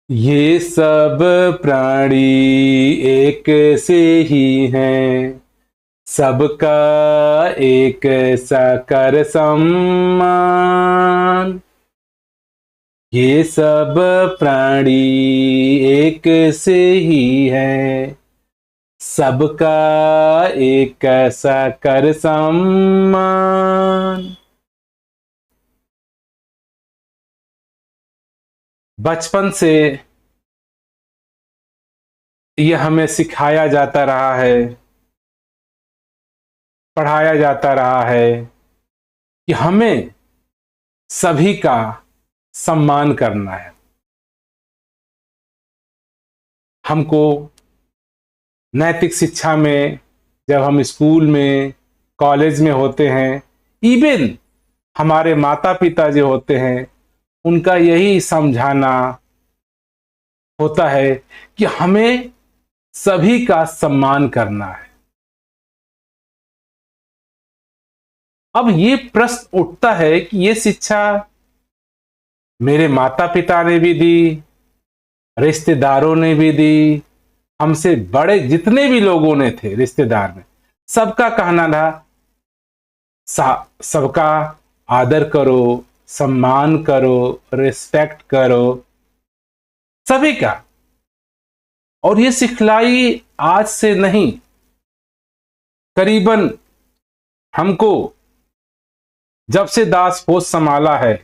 ये सब प्राणी एक से ही हैं, सबका एक सा कर सम्मान। ये सब प्राणी एक से ही हैं, सबका एक सा कर सम्मान। बचपन से यह हमें सिखाया जाता रहा है, पढ़ाया जाता रहा है कि हमें सभी का सम्मान करना है। हमको नैतिक शिक्षा में, जब हम स्कूल में, कॉलेज में होते हैं, इवन हमारे माता पिता जो होते हैं, उनका यही समझाना होता है कि हमें सभी का सम्मान करना है। अब ये प्रश्न उठता है कि ये शिक्षा मेरे माता पिता ने भी दी, रिश्तेदारों ने भी दी, हमसे बड़े जितने भी लोगों ने थे रिश्तेदार में, सबका कहना था सबका आदर करो, सम्मान करो, रिस्पेक्ट करो, सभी का। और ये सिखलाई आज से नहीं, करीबन हमको जब से दास होश संभाला है,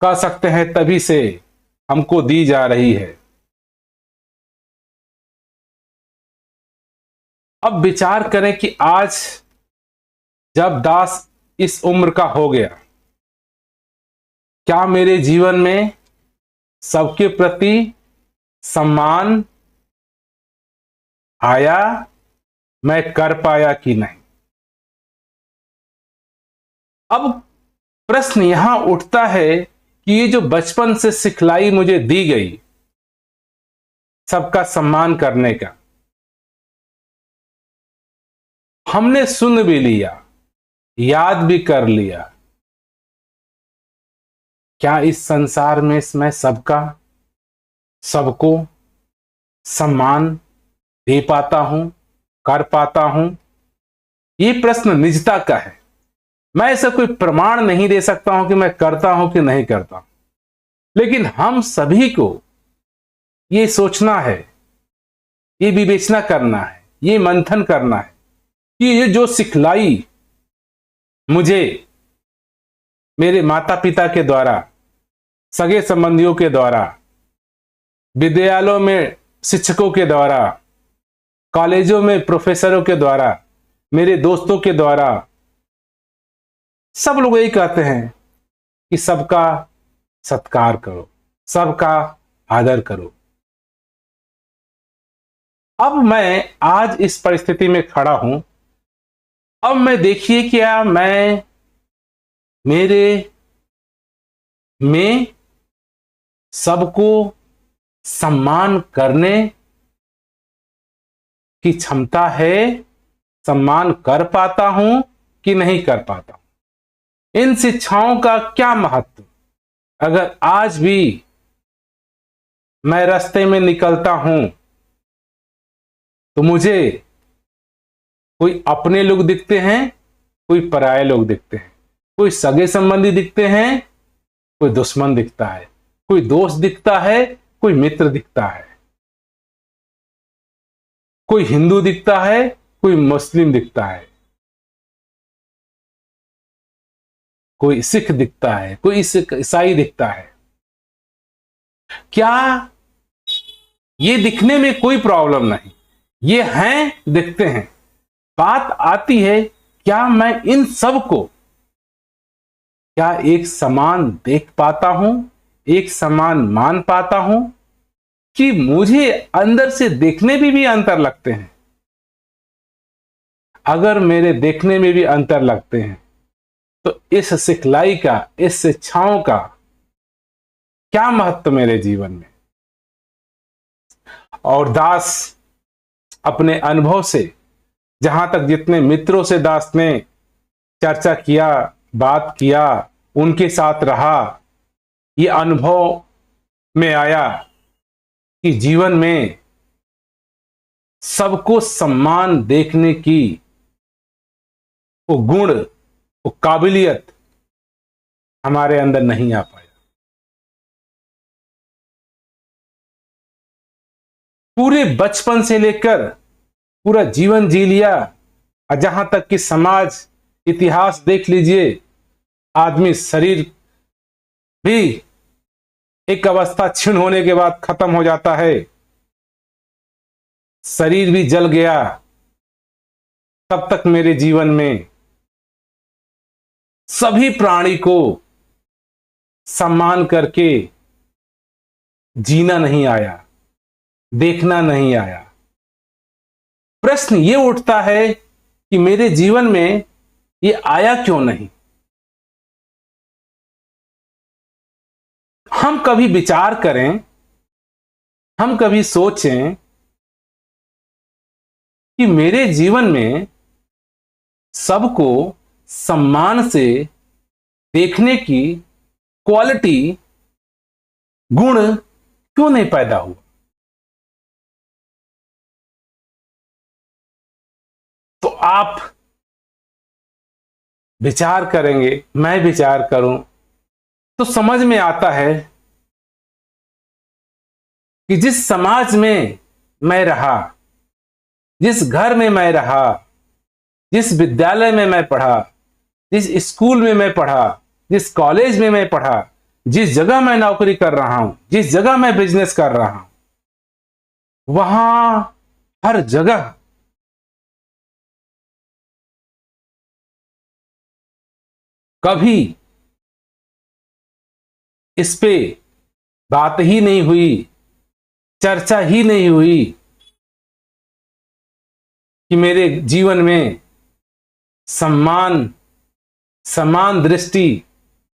कह सकते हैं तभी से हमको दी जा रही है। अब विचार करें कि आज जब दास इस उम्र का हो गया, क्या मेरे जीवन में सबके प्रति सम्मान आया, मैं कर पाया कि नहीं? अब प्रश्न यहां उठता है कि ये जो बचपन से सिखलाई मुझे दी गई सबका सम्मान करने का, हमने सुन भी लिया, याद भी कर लिया, क्या इस संसार में मैं सबको सम्मान दे पाता हूं, कर पाता हूं? ये प्रश्न निजता का है। मैं ऐसा कोई प्रमाण नहीं दे सकता हूं कि मैं करता हूं कि नहीं करता हूं, लेकिन हम सभी को ये सोचना है, ये विवेचना करना है, ये मंथन करना है कि ये जो सिखलाई मुझे मेरे माता पिता के द्वारा, सगे संबंधियों के द्वारा, विद्यालयों में शिक्षकों के द्वारा, कॉलेजों में प्रोफेसरों के द्वारा, मेरे दोस्तों के द्वारा, सब लोग यही कहते हैं कि सबका सत्कार करो, सबका आदर करो। अब मैं आज इस परिस्थिति में खड़ा हूं। अब मैं देखिए क्या मैं मेरे में सबको सम्मान करने की क्षमता है, सम्मान कर पाता हूं कि नहीं कर पाता हूं? इन शिक्षाओं का क्या महत्व? अगर आज भी मैं रास्ते में निकलता हूं तो मुझे कोई अपने लोग दिखते हैं, कोई पराये लोग दिखते हैं, कोई सगे संबंधी दिखते हैं, कोई दुश्मन दिखता है, कोई दोस्त दिखता है, कोई मित्र दिखता है, कोई हिंदू दिखता है, कोई मुस्लिम दिखता है, कोई सिख दिखता है, कोई ईसाई दिखता है। क्या ये दिखने में कोई प्रॉब्लम नहीं, ये हैं, दिखते हैं। बात आती है क्या मैं इन सब को क्या एक समान देख पाता हूं, एक समान मान पाता हूं, कि मुझे अंदर से देखने में भी अंतर लगते हैं? अगर मेरे देखने में भी अंतर लगते हैं तो इस सिखलाई का, इस शिक्षाओं का क्या महत्व मेरे जीवन में? और दास अपने अनुभव से, जहां तक जितने मित्रों से दास ने चर्चा किया, बात किया, उनके साथ रहा, ये अनुभव में आया कि जीवन में सबको सम्मान देखने की वो गुण, वो काबिलियत हमारे अंदर नहीं आ पाया। पूरे बचपन से लेकर पूरा जीवन जी लिया, और जहां तक कि समाज इतिहास देख लीजिए, आदमी शरीर भी एक अवस्था क्षीण होने के बाद खत्म हो जाता है, शरीर भी जल गया। तब तक मेरे जीवन में सभी प्राणी को सम्मान करके जीना नहीं आया, देखना नहीं आया। प्रश्न ये उठता है कि मेरे जीवन में ये आया क्यों नहीं। हम कभी विचार करें, हम कभी सोचें कि मेरे जीवन में सबको सम्मान से देखने की क्वालिटी, गुण क्यों नहीं पैदा हुआ। तो आप विचार करेंगे, मैं विचार करूं, तो समझ में आता है कि जिस समाज में मैं रहा, जिस घर में मैं रहा, जिस विद्यालय में मैं पढ़ा, जिस स्कूल में मैं पढ़ा, जिस कॉलेज में मैं पढ़ा, जिस जगह मैं नौकरी कर रहा हूं, जिस जगह मैं बिजनेस कर रहा हूं, वहां हर जगह कभी इस पे बात ही नहीं हुई, चर्चा ही नहीं हुई कि मेरे जीवन में सम्मान, समान दृष्टि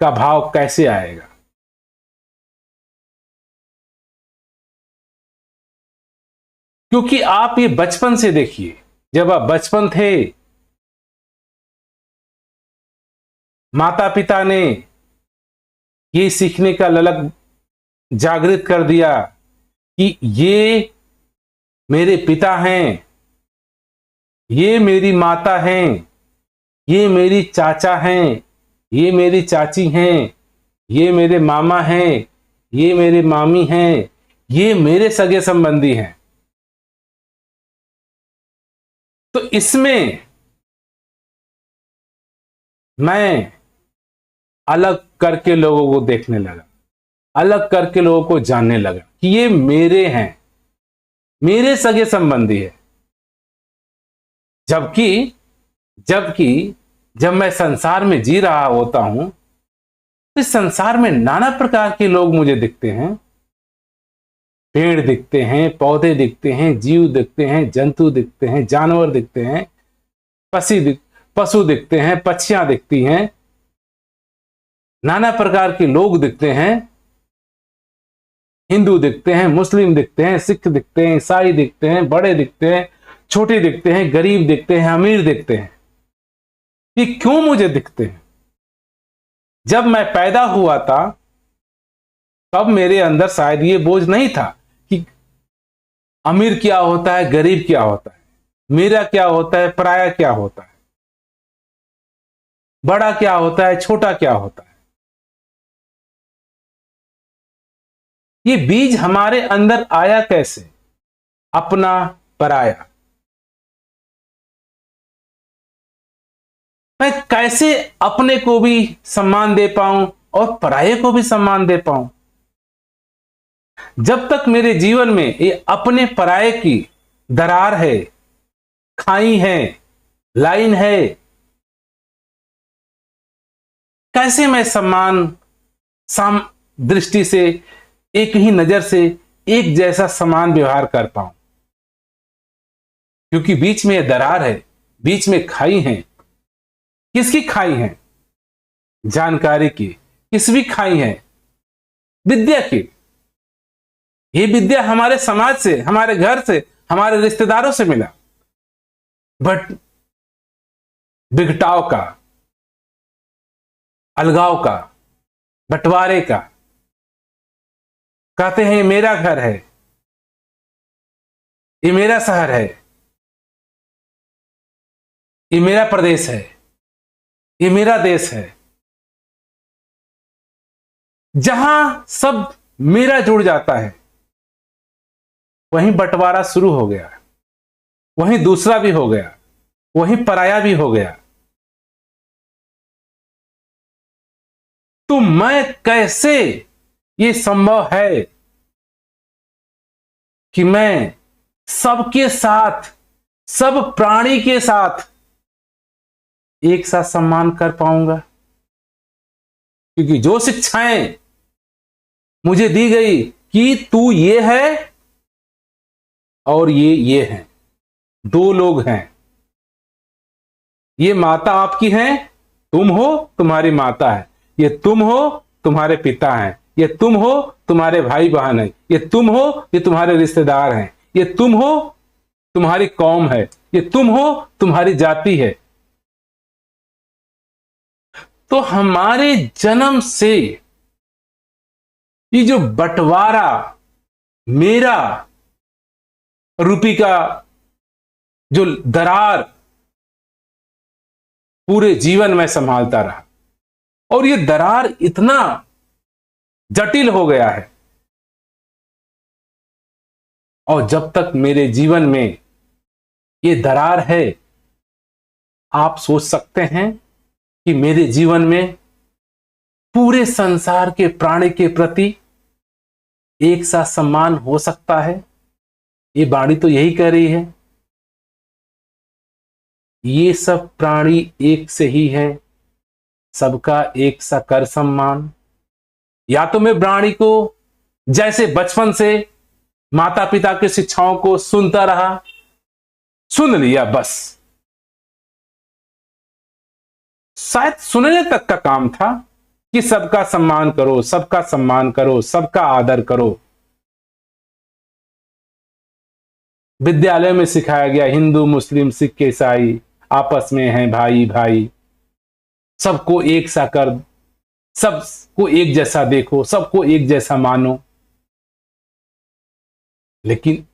का भाव कैसे आएगा। क्योंकि आप ये बचपन से देखिए, जब आप बचपन थे, माता पिता ने ये सीखने का ललक जागृत कर दिया कि ये मेरे पिता हैं, ये मेरी माता हैं, ये मेरी चाचा हैं, ये मेरी चाची हैं, ये मेरे मामा हैं, ये मेरे मामी हैं, ये मेरे सगे संबंधी हैं। तो इसमें मैं अलग करके लोगों को देखने लगा, अलग करके लोगों को जानने लगा कि ये मेरे हैं, मेरे सगे संबंधी है। जबकि जबकि जब मैं संसार में जी रहा होता हूं, तो इस संसार में नाना प्रकार के लोग मुझे दिखते हैं। पेड़ दिखते हैं, पौधे दिखते हैं, जीव दिखते हैं, जंतु दिखते हैं, जानवर दिखते हैं, पशु दिखते हैं, पक्षियां दिखती हैं, नाना प्रकार के लोग दिखते हैं। हिंदू दिखते हैं, मुस्लिम दिखते हैं, सिख दिखते हैं, ईसाई दिखते हैं, बड़े दिखते हैं, छोटे दिखते हैं, गरीब दिखते हैं, अमीर दिखते हैं। ये क्यों मुझे दिखते हैं? जब मैं पैदा हुआ था तब मेरे अंदर शायद ये बोझ नहीं था कि अमीर क्या होता है, गरीब क्या होता है, मेरा क्या होता है, पराया क्या होता है, बड़ा क्या होता है, छोटा क्या होता है। ये बीज हमारे अंदर आया कैसे? अपना, पराया। मैं कैसे अपने को भी सम्मान दे पाऊं और पराये को भी सम्मान दे पाऊं? जब तक मेरे जीवन में ये अपने पराये की दरार है, खाई है, लाइन है, कैसे मैं सम्मान, साम दृष्टि से, एक ही नजर से एक जैसा समान व्यवहार कर पाऊं? क्योंकि बीच में दरार है, बीच में खाई है। किसकी खाई है? जानकारी की। किसकी खाई है? विद्या की। ये विद्या हमारे समाज से, हमारे घर से, हमारे रिश्तेदारों से मिला। बट बिघटाव का, अलगाव का, बंटवारे का, कहते हैं ये मेरा घर है, ये मेरा शहर है, ये मेरा प्रदेश है, ये मेरा देश है। जहां सब मेरा जुड़ जाता है वहीं बंटवारा शुरू हो गया, वहीं दूसरा भी हो गया, वहीं पराया भी हो गया। तो मैं कैसे, ये संभव है कि मैं सबके साथ, सब प्राणी के साथ एक साथ सम्मान कर पाऊंगा? क्योंकि जो शिक्षाएं मुझे दी गई कि तू ये है और ये है, दो लोग हैं, ये माता आपकी है, तुम हो, तुम्हारी माता है, ये तुम हो, तुम्हारे पिता हैं, ये तुम हो, तुम्हारे भाई बहन है, ये तुम हो, ये तुम्हारे रिश्तेदार हैं, ये तुम हो, तुम्हारी कौम है, ये तुम हो, तुम्हारी जाति है। तो हमारे जन्म से ये जो बंटवारा, मेरा रूपी का जो दरार पूरे जीवन में संभालता रहा, और ये दरार इतना जटिल हो गया है। और जब तक मेरे जीवन में ये दरार है, आप सोच सकते हैं कि मेरे जीवन में पूरे संसार के प्राणी के प्रति एक सा सम्मान हो सकता है? ये वाणी तो यही कह रही है। ये सब प्राणी एक से ही है, सबका एक सा कर सम्मान। या तो मैं प्राणी को जैसे बचपन से माता पिता की शिक्षाओं को सुनता रहा, सुन लिया बस, शायद सुनने तक का काम था कि सबका सम्मान करो, सबका सम्मान करो, सबका आदर करो। विद्यालय में सिखाया गया हिंदू मुस्लिम सिख ईसाई आपस में हैं भाई भाई, सबको एक सा कर, सबको एक जैसा देखो, सबको एक जैसा मानो। लेकिन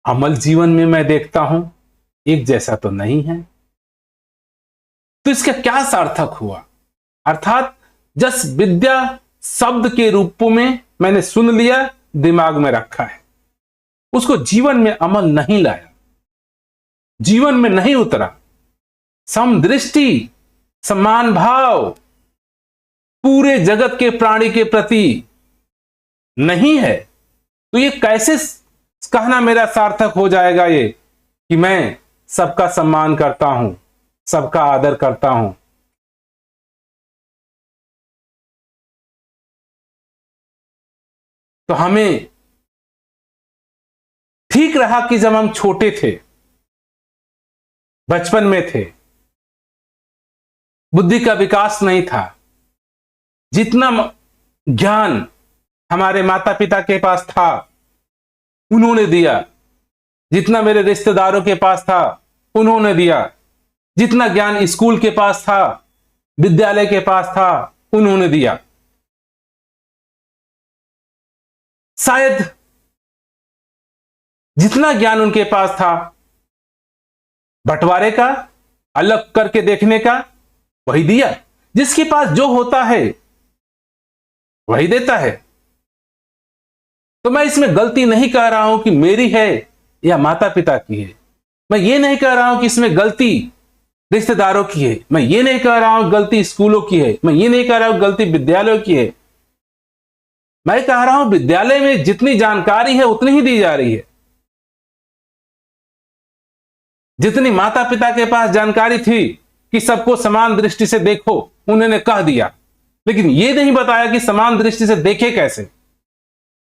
अमल जीवन में मैं देखता हूं एक जैसा तो नहीं है। तो इसका क्या सार्थक हुआ? अर्थात जस विद्या शब्द के रूप में मैंने सुन लिया, दिमाग में रखा है, उसको जीवन में अमल नहीं लाया, जीवन में नहीं उतरा। समदृष्टि, समान भाव पूरे जगत के प्राणी के प्रति नहीं है। तो ये कैसे कहना मेरा सार्थक हो जाएगा ये कि मैं सबका सम्मान करता हूं, सबका आदर करता हूं? तो हमें ठीक रहा कि जब हम छोटे थे, बचपन में थे, बुद्धि का विकास नहीं था, जितना ज्ञान हमारे माता पिता के पास था उन्होंने दिया, जितना मेरे रिश्तेदारों के पास था उन्होंने दिया, जितना ज्ञान स्कूल के पास था, विद्यालय के पास था, उन्होंने दिया। शायद जितना ज्ञान उनके पास था बंटवारे का, अलग करके देखने का, वही दिया। जिसके पास जो होता है वही देता है। तो मैं इसमें गलती नहीं कह रहा हूं कि मेरी है या माता पिता की है, मैं ये नहीं कह रहा हूं कि इसमें गलती रिश्तेदारों की है, मैं ये नहीं कह रहा हूं गलती स्कूलों की है, मैं ये नहीं कह रहा हूं गलती विद्यालयों की है। मैं कह रहा हूं विद्यालय में जितनी जानकारी है उतनी ही दी जा रही है। जितनी माता पिता के पास जानकारी थी कि सबको समान दृष्टि से देखो, उन्होंने कह दिया, लेकिन यह नहीं बताया कि समान दृष्टि से देखे कैसे।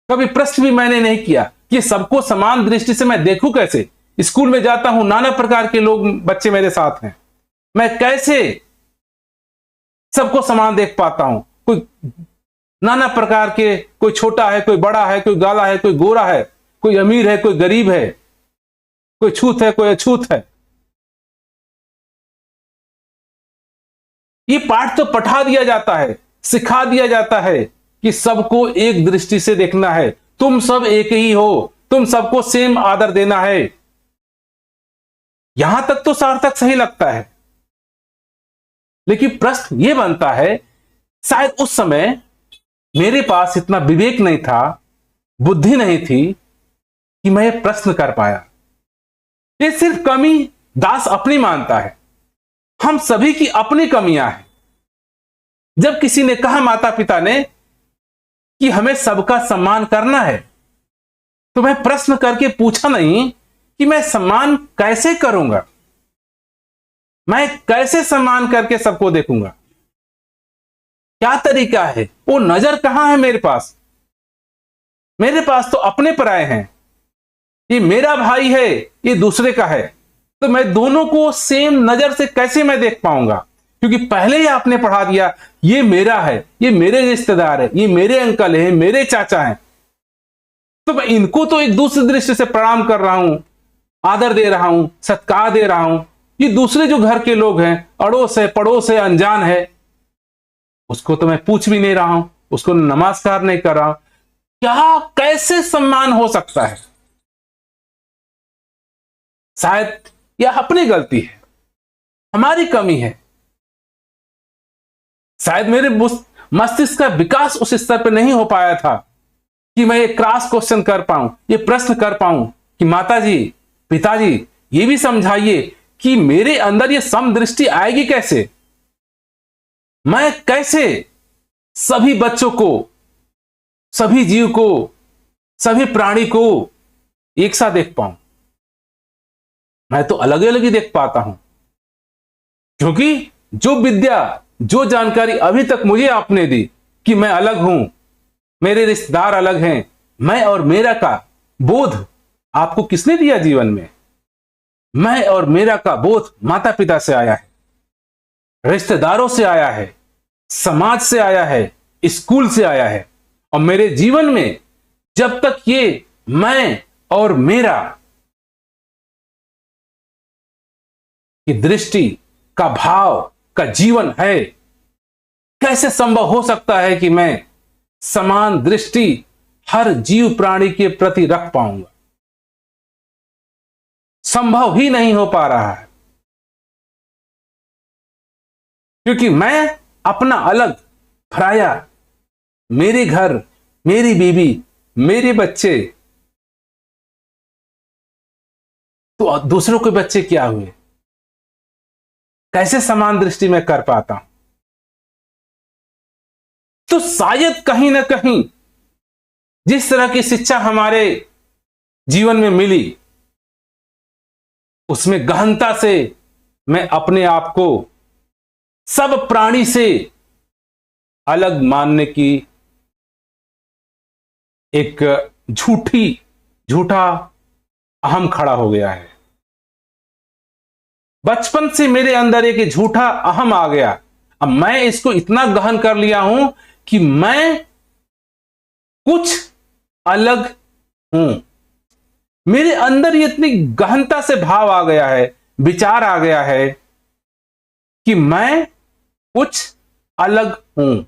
कभी प्रश्न भी मैंने नहीं किया कि सबको समान दृष्टि से मैं देखूं कैसे। स्कूल में जाता हूं, नाना प्रकार के लोग, बच्चे मेरे साथ हैं, मैं कैसे सबको समान देख पाता हूं? कोई नाना प्रकार के, कोई छोटा है, कोई बड़ा है, कोई गाला है, कोई गोरा है, कोई अमीर है, कोई गरीब है, कोई छूत है, कोई अछूत है। ये पाठ तो पढ़ा दिया जाता है, सिखा दिया जाता है कि सबको एक दृष्टि से देखना है, तुम सब एक ही हो, तुम सबको सेम आदर देना है, यहां तक तो सार्थक सही लगता है, लेकिन प्रश्न यह बनता है, शायद उस समय मेरे पास इतना विवेक नहीं था, बुद्धि नहीं थी कि मैं ये प्रश्न कर पाया। ये सिर्फ कमी दास अपनी मानता है, हम सभी की अपनी कमियां हैं। जब किसी ने कहा, माता पिता ने, कि हमें सबका सम्मान करना है, तो मैं प्रश्न करके पूछा नहीं कि मैं सम्मान कैसे करूंगा, मैं कैसे सम्मान करके सबको देखूंगा, क्या तरीका है, वो नजर कहां है मेरे पास। मेरे पास तो अपने पराये हैं, ये मेरा भाई है, ये दूसरे का है, तो मैं दोनों को सेम नजर से कैसे मैं देख पाऊंगा, क्योंकि पहले ही आपने पढ़ा दिया, ये मेरा है, ये मेरे रिश्तेदार है, ये मेरे अंकल है, मेरे चाचा हैं, तो मैं इनको तो एक दूसरे दृष्टि से प्रणाम कर रहा हूं, आदर दे रहा हूं, सत्कार दे रहा हूं। ये दूसरे जो घर के लोग हैं, अड़ोस है, पड़ोस है, अनजान है, उसको तो मैं पूछ भी नहीं रहा हूं, उसको नमस्कार नहीं कर रहा हूं। क्या, कैसे सम्मान हो सकता है? शायद यह अपनी गलती है, हमारी कमी है। शायद मेरे मस्तिष्क का विकास उस स्तर पर नहीं हो पाया था कि मैं ये क्रॉस क्वेश्चन कर पाऊं, ये प्रश्न कर पाऊं कि माताजी, पिताजी, ये भी समझाइए कि मेरे अंदर ये समदृष्टि आएगी कैसे, मैं कैसे सभी बच्चों को, सभी जीव को, सभी प्राणी को एक साथ देख पाऊं। मैं तो अलग अलग ही देख पाता हूं, क्योंकि जो विद्या, जो जानकारी अभी तक मुझे आपने दी कि मैं अलग हूं, मेरे रिश्तेदार अलग हैं, मैं और मेरा का बोध आपको किसने दिया जीवन में? मैं और मेरा का बोध माता पिता से आया है, रिश्तेदारों से आया है, समाज से आया है, स्कूल से आया है। और मेरे जीवन में जब तक ये मैं और मेरा की दृष्टि का भाव का जीवन है, कैसे संभव हो सकता है कि मैं समान दृष्टि हर जीव प्राणी के प्रति रख पाऊंगा? संभव ही नहीं हो पा रहा है, क्योंकि मैं अपना अलग पराया, मेरे घर, मेरी बीवी, मेरे बच्चे, तो दूसरों के बच्चे क्या हुए, कैसे समान दृष्टि में कर पाता हूं? तो शायद कहीं ना कहीं जिस तरह की शिक्षा हमारे जीवन में मिली, उसमें गहनता से मैं अपने आप को सब प्राणी से अलग मानने की एक झूठा अहम खड़ा हो गया है। बचपन से मेरे अंदर एक झूठा अहम आ गया। अब मैं इसको इतना गहन कर लिया हूं कि मैं कुछ अलग हूं। मेरे अंदर ये इतनी गहनता से भाव आ गया है, विचार आ गया है कि मैं कुछ अलग हूं,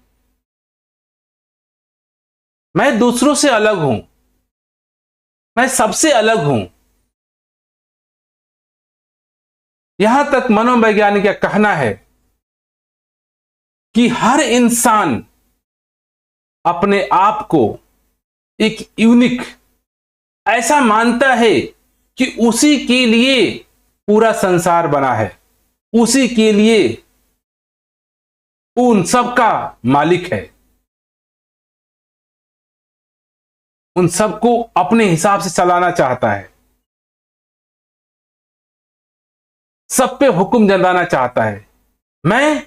मैं दूसरों से अलग हूं, मैं सबसे अलग हूं। यहां तक मनोवैज्ञानिक का कहना है कि हर इंसान अपने आप को एक यूनिक ऐसा मानता है कि उसी के लिए पूरा संसार बना है, उसी के लिए उन सब का मालिक है, उन सबको अपने हिसाब से चलाना चाहता है, सब पे हुक्म जताना चाहता है। मैं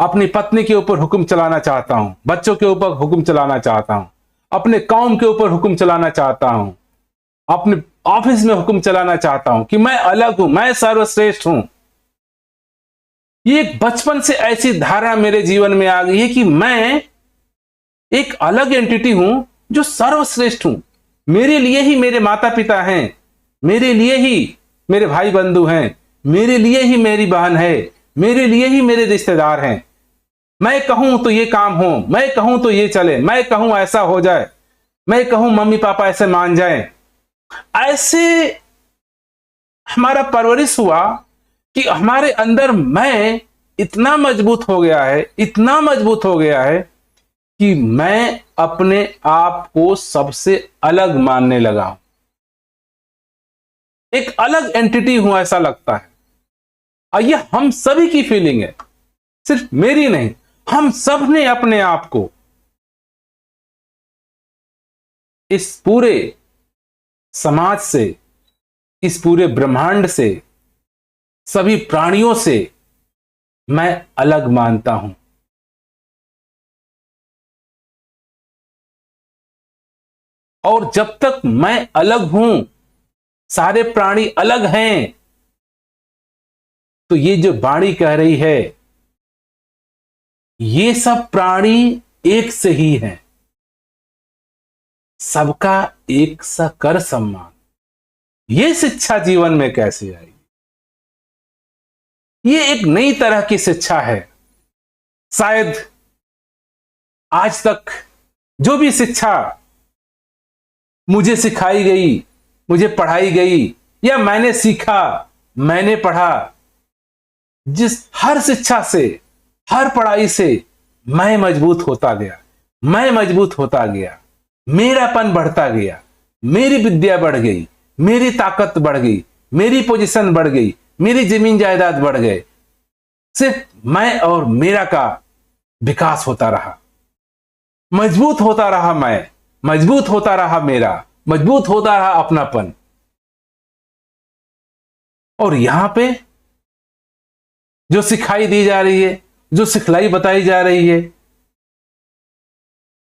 अपनी पत्नी के ऊपर हुक्म चलाना चाहता हूं, बच्चों के ऊपर हुक्म चलाना चाहता हूं, अपने कौम के ऊपर हुक्म चलाना चाहता हूं, अपने ऑफिस में हुक्म चलाना चाहता हूं कि मैं अलग हूं, मैं सर्वश्रेष्ठ हूं। ये एक बचपन से ऐसी धारणा मेरे जीवन में आ गई है कि मैं एक अलग एंटिटी हूं जो सर्वश्रेष्ठ हूं। मेरे लिए ही मेरे माता पिता हैं, मेरे लिए ही मेरे भाई बंधु हैं, मेरे लिए ही मेरी बहन है, मेरे लिए ही मेरे रिश्तेदार हैं। मैं कहूं तो ये काम हो, मैं कहूं तो ये चले, मैं कहूं ऐसा हो जाए, मैं कहूं मम्मी पापा ऐसे मान जाएं। ऐसे हमारा परवरिश हुआ कि हमारे अंदर मैं इतना मजबूत हो गया है, इतना मजबूत हो गया है कि मैं अपने आप को सबसे अलग मानने लगा हूं, एक अलग एंटिटी हूं ऐसा लगता है। और यह हम सभी की फीलिंग है, सिर्फ मेरी नहीं, हम सब ने अपने आप को इस पूरे समाज से, इस पूरे ब्रह्मांड से, सभी प्राणियों से मैं अलग मानता हूं। और जब तक मैं अलग हूं, सारे प्राणी अलग हैं, तो ये जो वाणी कह रही है, ये सब प्राणी एक से ही हैं, सबका एक सा कर सम्मान। ये शिक्षा जीवन में कैसे आएगी? ये एक नई तरह की शिक्षा है। शायद आज तक जो भी शिक्षा मुझे सिखाई गई, मुझे पढ़ाई गई, या मैंने सीखा, मैंने पढ़ा, जिस हर शिक्षा से, हर पढ़ाई से मैं मजबूत होता गया, मैं मजबूत होता गया, मेरापन बढ़ता गया, मेरी विद्या बढ़ गई, मेरी ताकत बढ़ गई, मेरी पोजीशन बढ़ गई, मेरी जमीन जायदाद बढ़ गए। सिर्फ मैं और मेरा का विकास होता रहा, मजबूत होता रहा मैं, मजबूत होता रहा मेरा, मजबूत होता रहा अपनापन। और यहां पे जो सिखाई दी जा रही है, जो सिखलाई बताई जा रही है,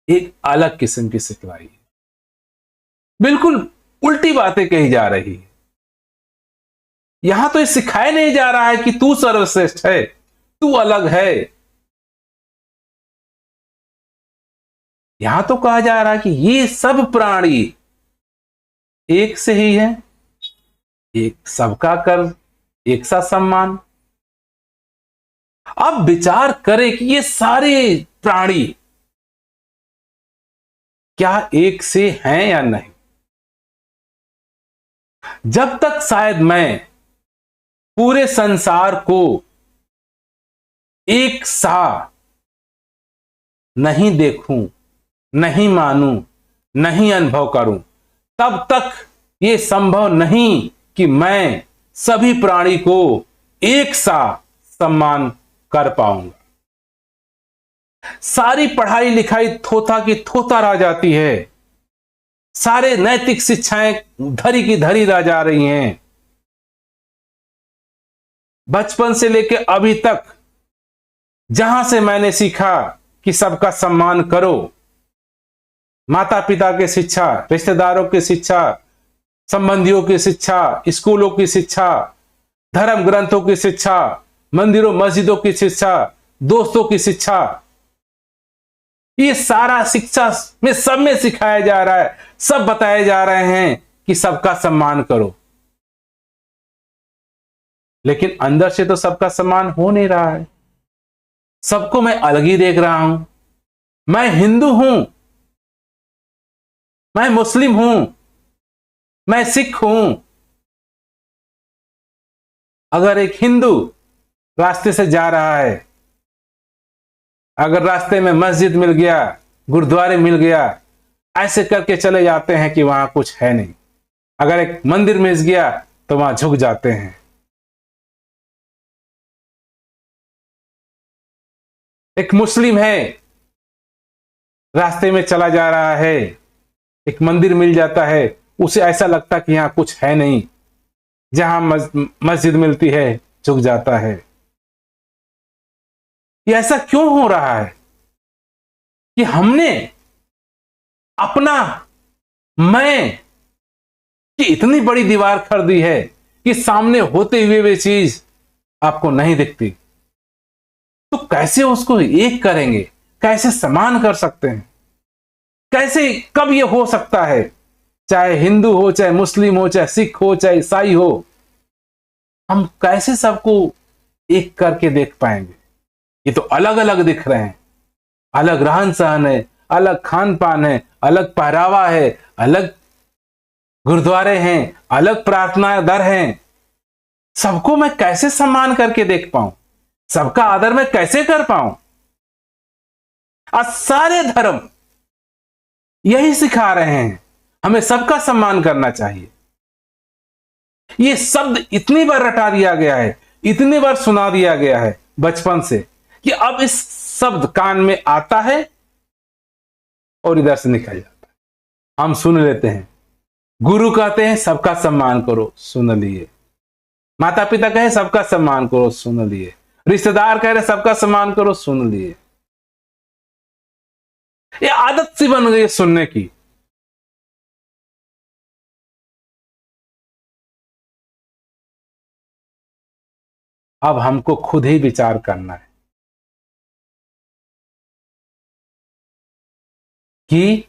एक अलग किस्म की सिखलाई है, बिल्कुल उल्टी बातें कही जा रही है। यहां तो ये सिखाया नहीं जा रहा है कि तू सर्वश्रेष्ठ है, तू अलग है। यहां तो कहा जा रहा है कि ये सब प्राणी एक से ही है, एक सबका कर, एक सा सम्मान। अब विचार करें कि ये सारे प्राणी क्या एक से हैं या नहीं। जब तक शायद मैं पूरे संसार को एक सा नहीं देखूं, नहीं मानूं, नहीं अनुभव करूं, तब तक यह संभव नहीं कि मैं सभी प्राणी को एक सा सम्मान कर पाऊंगा। सारी पढ़ाई लिखाई थोथा की थोथा रह जाती है, सारे नैतिक शिक्षाएं धरी की धरी रह जा रही हैं। बचपन से लेकर अभी तक जहां से मैंने सीखा कि सबका सम्मान करो, माता पिता की शिक्षा, रिश्तेदारों की शिक्षा, संबंधियों की शिक्षा, स्कूलों की शिक्षा, धर्म ग्रंथों की शिक्षा, मंदिरों मस्जिदों की शिक्षा, दोस्तों की शिक्षा, ये सारा शिक्षा में सब में सिखाया जा रहा है, सब बताए जा रहे हैं कि सबका सम्मान करो। लेकिन अंदर से तो सबका सम्मान हो नहीं रहा है। सबको मैं अलग ही देख रहा हूं। मैं हिंदू हूं, मैं मुस्लिम हूं, मैं सिख हूं। अगर एक हिंदू रास्ते से जा रहा है, अगर रास्ते में मस्जिद मिल गया, गुरुद्वारे मिल गया, ऐसे करके चले जाते हैं कि वहां कुछ है नहीं। अगर एक मंदिर मिल गया तो वहां झुक जाते हैं। एक मुस्लिम है, रास्ते में चला जा रहा है, एक मंदिर मिल जाता है, उसे ऐसा लगता कि यहां कुछ है नहीं। जहां मस्जिद मिलती है झुक जाता है। ये ऐसा क्यों हो रहा है कि हमने अपना मैं की इतनी बड़ी दीवार कर दी है कि सामने होते हुए भी चीज आपको नहीं दिखती। तो कैसे उसको एक करेंगे, कैसे समान कर सकते हैं, कैसे, कब ये हो सकता है? चाहे हिंदू हो, चाहे मुस्लिम हो, चाहे सिख हो, चाहे ईसाई हो, हम कैसे सबको एक करके देख पाएंगे? ये तो अलग अलग दिख रहे हैं, अलग रहन सहन है, अलग खान पान है, अलग पहरावा है, अलग गुरुद्वारे हैं, अलग प्रार्थना दर हैं, सबको मैं कैसे सम्मान करके देख पाऊं, सबका आदर मैं कैसे कर पाऊं। आज सारे धर्म यही सिखा रहे हैं, हमें सबका सम्मान करना चाहिए। ये शब्द इतनी बार रटा दिया गया है, इतनी बार सुना दिया गया है बचपन से, कि अब इस शब्द कान में आता है और इधर से निकल जाता है। हम सुन लेते हैं। गुरु कहते हैं सबका सम्मान करो, सुन लिए। माता पिता कहे सबका सम्मान करो, सुन लिए। रिश्तेदार कह रहे सबका सम्मान करो, सुन लिए। ये आदत सी बन गई है सुनने की। अब हमको खुद ही विचार करना है कि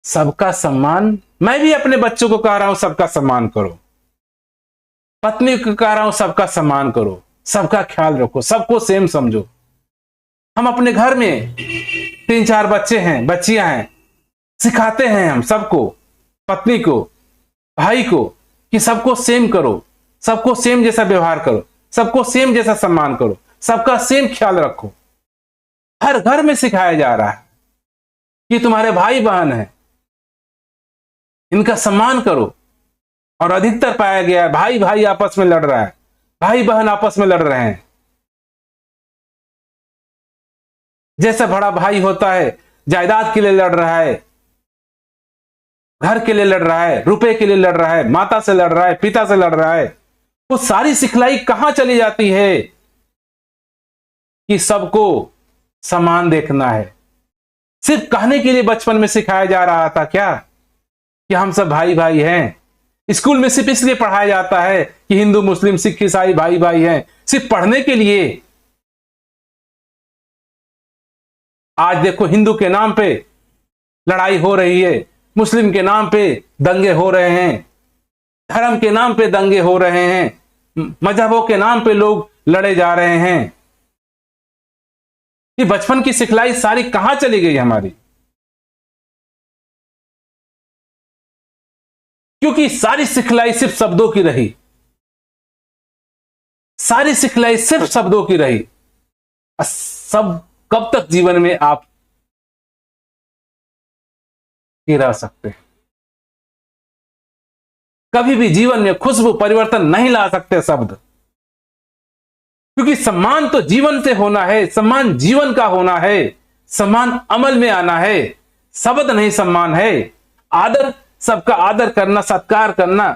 सबका सम्मान, मैं भी अपने बच्चों को कह रहा हूं सबका सम्मान करो, पत्नी को कह रहा हूं सबका सम्मान करो, सबका ख्याल रखो, सबको सेम समझो। हम अपने घर में 3-4 बच्चे हैं, बच्चियां हैं, सिखाते हैं हम सबको, पत्नी को, भाई को, कि सबको सेम करो, सबको सेम जैसा व्यवहार करो, सबको सेम जैसा सम्मान करो, सबका सेम ख्याल रखो। हर घर में सिखाया जा रहा है कि तुम्हारे भाई बहन हैं, इनका सम्मान करो। और अधिकतर पाया गया है भाई भाई आपस में लड़ रहा है, भाई बहन आपस में लड़ रहे हैं। जैसा बड़ा भाई होता है जायदाद के लिए लड़ रहा है, घर के लिए लड़ रहा है, रुपए के लिए लड़ रहा है, माता से लड़ रहा है, पिता से लड़ रहा है। वो सारी सिखलाई कहां चली जाती है कि सबको समान देखना है। सिर्फ कहने के लिए बचपन में सिखाया जा रहा था क्या कि हम सब भाई भाई हैं। स्कूल में सिर्फ इसलिए पढ़ाया जाता है कि हिंदू मुस्लिम सिख ईसाई भाई भाई हैं, सिर्फ पढ़ने के लिए। आज देखो हिंदू के नाम पे लड़ाई हो रही है, मुस्लिम के नाम पे दंगे हो रहे हैं, धर्म के नाम पे दंगे हो रहे हैं, मजहबों के नाम पे लोग लड़े जा रहे हैं। ये बचपन की सिखलाई सारी कहां चली गई हमारी? क्योंकि सारी सिखलाई सिर्फ शब्दों की रही, सारी सिखलाई सिर्फ शब्दों की रही। सब कब तक जीवन में आप रह सकते हैं? कभी भी जीवन में खुशबू परिवर्तन नहीं ला सकते शब्द, क्योंकि सम्मान तो जीवन से होना है, सम्मान जीवन का होना है, सम्मान अमल में आना है। शब्द नहीं सम्मान है। आदर, सबका आदर करना, सत्कार करना,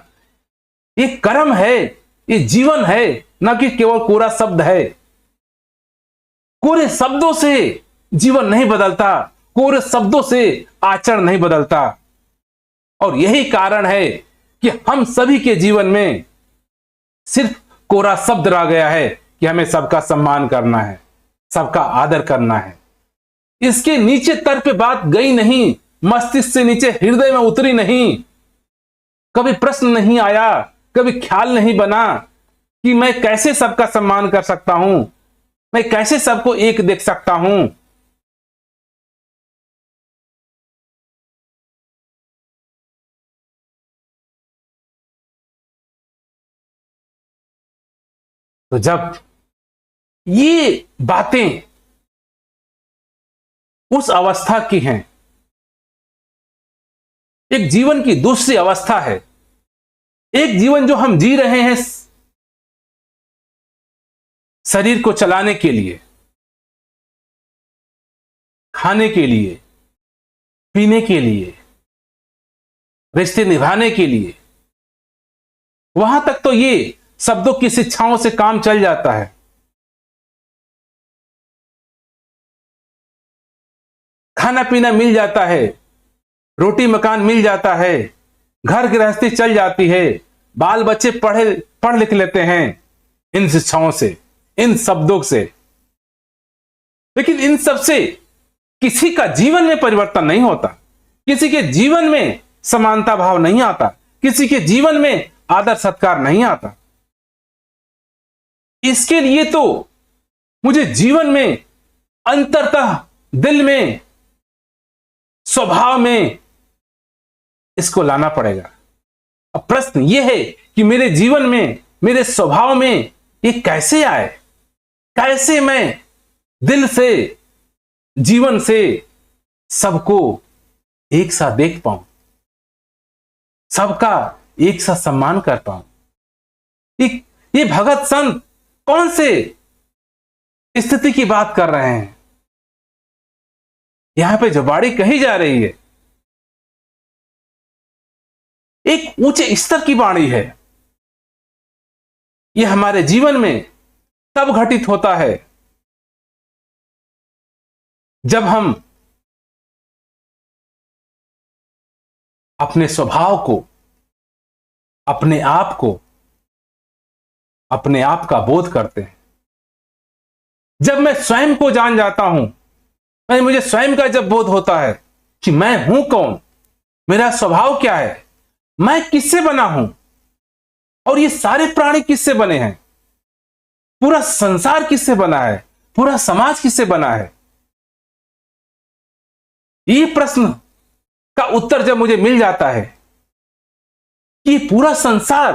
ये कर्म है, ये जीवन है, न कि केवल कोरा शब्द है। कोरे शब्दों से जीवन नहीं बदलता, कोरे शब्दों से आचरण नहीं बदलता। और यही कारण है कि हम सभी के जीवन में सिर्फ कोरा शब्द रह गया है कि हमें सबका सम्मान करना है, सबका आदर करना है। इसके नीचे तर पे बात गई नहीं, मस्तिष्क से नीचे हृदय में उतरी नहीं। कभी प्रश्न नहीं आया, कभी ख्याल नहीं बना कि मैं कैसे सबका सम्मान कर सकता हूं, मैं कैसे सबको एक देख सकता हूं। तो जब ये बातें उस अवस्था की हैं, एक जीवन की दूसरी अवस्था है, एक जीवन जो हम जी रहे हैं शरीर को चलाने के लिए, खाने के लिए, पीने के लिए, रिश्ते निभाने के लिए, वहां तक तो ये शब्दों की शिक्षाओं से काम चल जाता है। खाना पीना मिल जाता है, रोटी मकान मिल जाता है, घर गृहस्थी चल जाती है, बाल बच्चे पढ़ लिख लेते हैं इन शिक्षाओं से, इन शब्दों से। लेकिन इन सब से किसी का जीवन में परिवर्तन नहीं होता, किसी के जीवन में समानता भाव नहीं आता, किसी के जीवन में आदर सत्कार नहीं आता। इसके लिए तो मुझे जीवन में, अंततः दिल में, स्वभाव में इसको लाना पड़ेगा। अब प्रश्न यह है कि मेरे जीवन में मेरे स्वभाव में ये कैसे आए, कैसे मैं दिल से, जीवन से सबको एक साथ देख पाऊं, सबका एक साथ सम्मान कर पाऊं। ये भगत संत कौन से स्थिति की बात कर रहे हैं? यहां पे जो बाणी कही जा रही है एक ऊंचे स्तर की बाणी है। यह हमारे जीवन में तब घटित होता है जब हम अपने स्वभाव को, अपने आप को, अपने आप का बोध करते हैं। जब मैं स्वयं को जान जाता हूं, मुझे स्वयं का जब बोध होता है कि मैं हूं कौन, मेरा स्वभाव क्या है, मैं किससे बना हूं और ये सारे प्राणी किससे बने हैं, पूरा संसार किससे बना है, पूरा समाज किससे बना है। ये प्रश्न का उत्तर जब मुझे मिल जाता है कि पूरा संसार,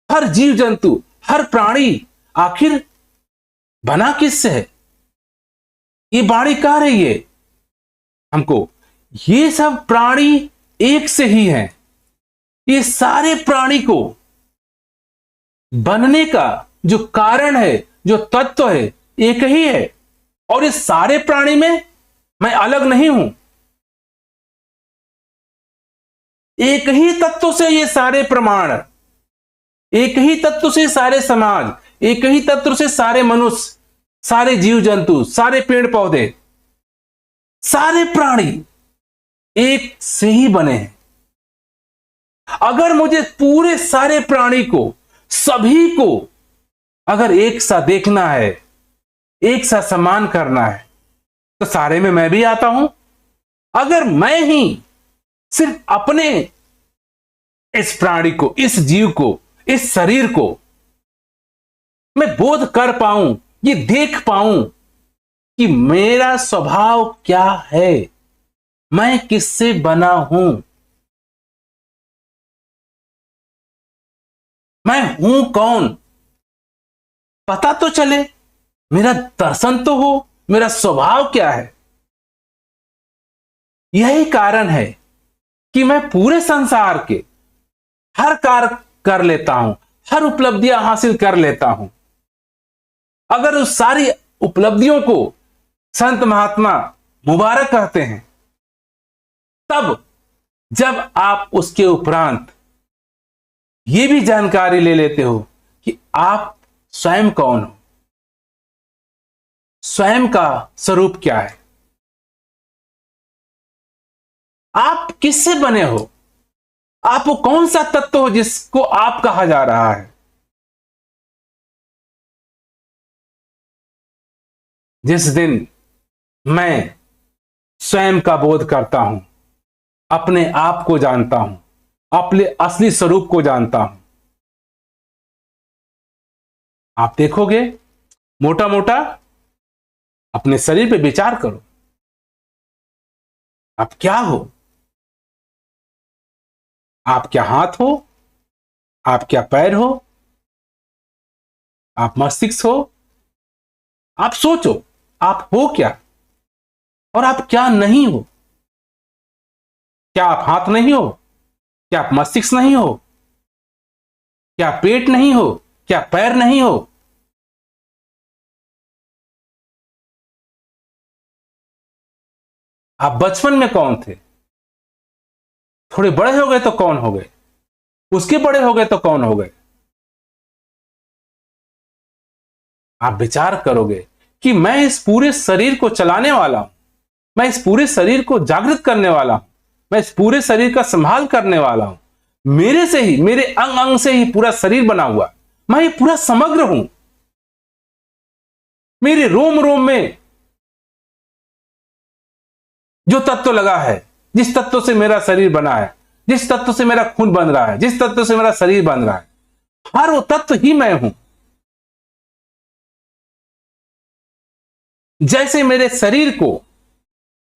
हर जीव जंतु, हर प्राणी आखिर बना किससे है, ये बाणी कह रही है हमको ये सब प्राणी एक से ही हैं। ये सारे प्राणी को बनने का जो कारण है, जो तत्व है, एक ही है। और इस सारे प्राणी में मैं अलग नहीं हूं। एक ही तत्व से ये सारे प्रमाण, एक ही तत्व से सारे समाज, एक ही तत्व से सारे मनुष्य, सारे जीव जंतु, सारे पेड़ पौधे, सारे प्राणी एक से ही बने हैं। अगर मुझे पूरे सारे प्राणी को, सभी को अगर एक साथ देखना है, एक साथ सम्मान करना है, तो सारे में मैं भी आता हूं। अगर मैं ही सिर्फ अपने इस प्राणी को, इस जीव को, इस शरीर को मैं बोध कर पाऊं, ये देख पाऊं कि मेरा स्वभाव क्या है, मैं किससे बना हूं, मैं हूं कौन, पता तो चले, मेरा दर्शन तो हो, मेरा स्वभाव क्या है। यही कारण है कि मैं पूरे संसार के हर कार्य कर लेता हूं, हर उपलब्धियां हासिल कर लेता हूं। अगर उस सारी उपलब्धियों को संत महात्मा मुबारक कहते हैं, तब जब आप उसके उपरांत यह भी जानकारी ले लेते हो कि आप स्वयं कौन हो, स्वयं का स्वरूप क्या है, आप किससे बने हो, आप वो कौन सा तत्व हो जिसको आप कहा जा रहा है। जिस दिन मैं स्वयं का बोध करता हूं, अपने आप को जानता हूं, अपने असली स्वरूप को जानता हूं, आप देखोगे मोटा मोटा अपने शरीर पे विचार करो, आप क्या हो, आप क्या हाथ हो, आप क्या पैर हो, आप मस्तिष्क हो। आप सोचो आप हो क्या और आप क्या नहीं हो। क्या आप हाथ नहीं हो, क्या आप मस्तिष्क नहीं हो, क्या पेट नहीं हो, क्या पैर नहीं हो। आप बचपन में कौन थे, थोड़े बड़े हो गए तो कौन हो गए, उसके बड़े हो गए तो कौन हो गए। आप विचार करोगे कि मैं इस पूरे शरीर को चलाने वाला हूं, मैं इस पूरे शरीर को जागृत करने वाला हूं, मैं इस पूरे शरीर का संभाल करने वाला हूं। मेरे से ही, मेरे अंग अंग से ही पूरा शरीर बना हुआ, मैं ये पूरा समग्र हूं। मेरे रोम रोम में जो तत्व लगा है, जिस तत्व से मेरा शरीर बना है, जिस तत्व से मेरा खून बन रहा है, जिस तत्व से मेरा शरीर बन रहा है, हर वो तत्व ही मैं हूं। जैसे मेरे शरीर को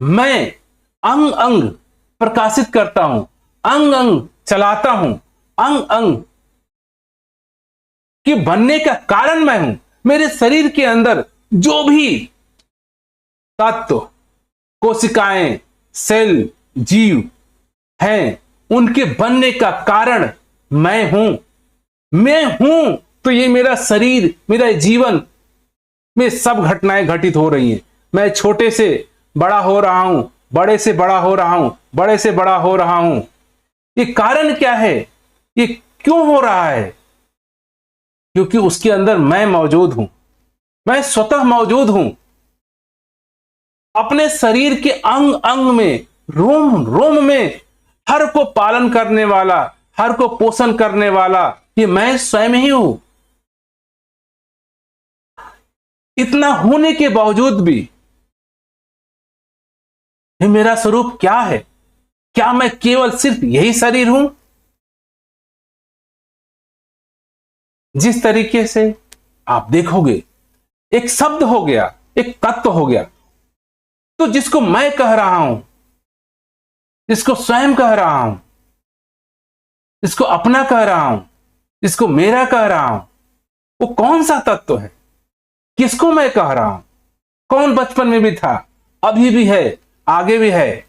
मैं अंग अंग प्रकाशित करता हूं, अंग अंग चलाता हूं, अंग अंग कि बनने का कारण मैं हूं। मेरे शरीर के अंदर जो भी तत्व, कोशिकाएं, सेल, जीव हैं, उनके बनने का कारण मैं हूं। मैं हूं तो ये मेरा शरीर, मेरा जीवन में सब घटनाएं घटित हो रही हैं। मैं छोटे से बड़ा हो रहा हूं, बड़े से बड़ा हो रहा हूं, बड़े से बड़ा हो रहा हूं। ये कारण क्या है? ये क्यों हो रहा है? क्योंकि उसके अंदर मैं मौजूद हूं। मैं स्वतः मौजूद हूं। अपने शरीर के अंग अंग में, रोम रोम में, हर को पालन करने वाला, हर को पोषण करने वाला ये मैं स्वयं ही हूं। इतना होने के बावजूद भी ये मेरा स्वरूप क्या है? क्या मैं केवल सिर्फ यही शरीर हूं? जिस तरीके से आप देखोगे, एक शब्द हो गया, एक तत्व हो गया, तो जिसको मैं कह रहा हूं, जिसको स्वयं कह रहा हूं, जिसको अपना कह रहा हूं, जिसको मेरा कह रहा हूं, वो कौन सा तत्व है? किसको मैं कह रहा हूं? कौन बचपन में भी था, अभी भी है, आगे भी है?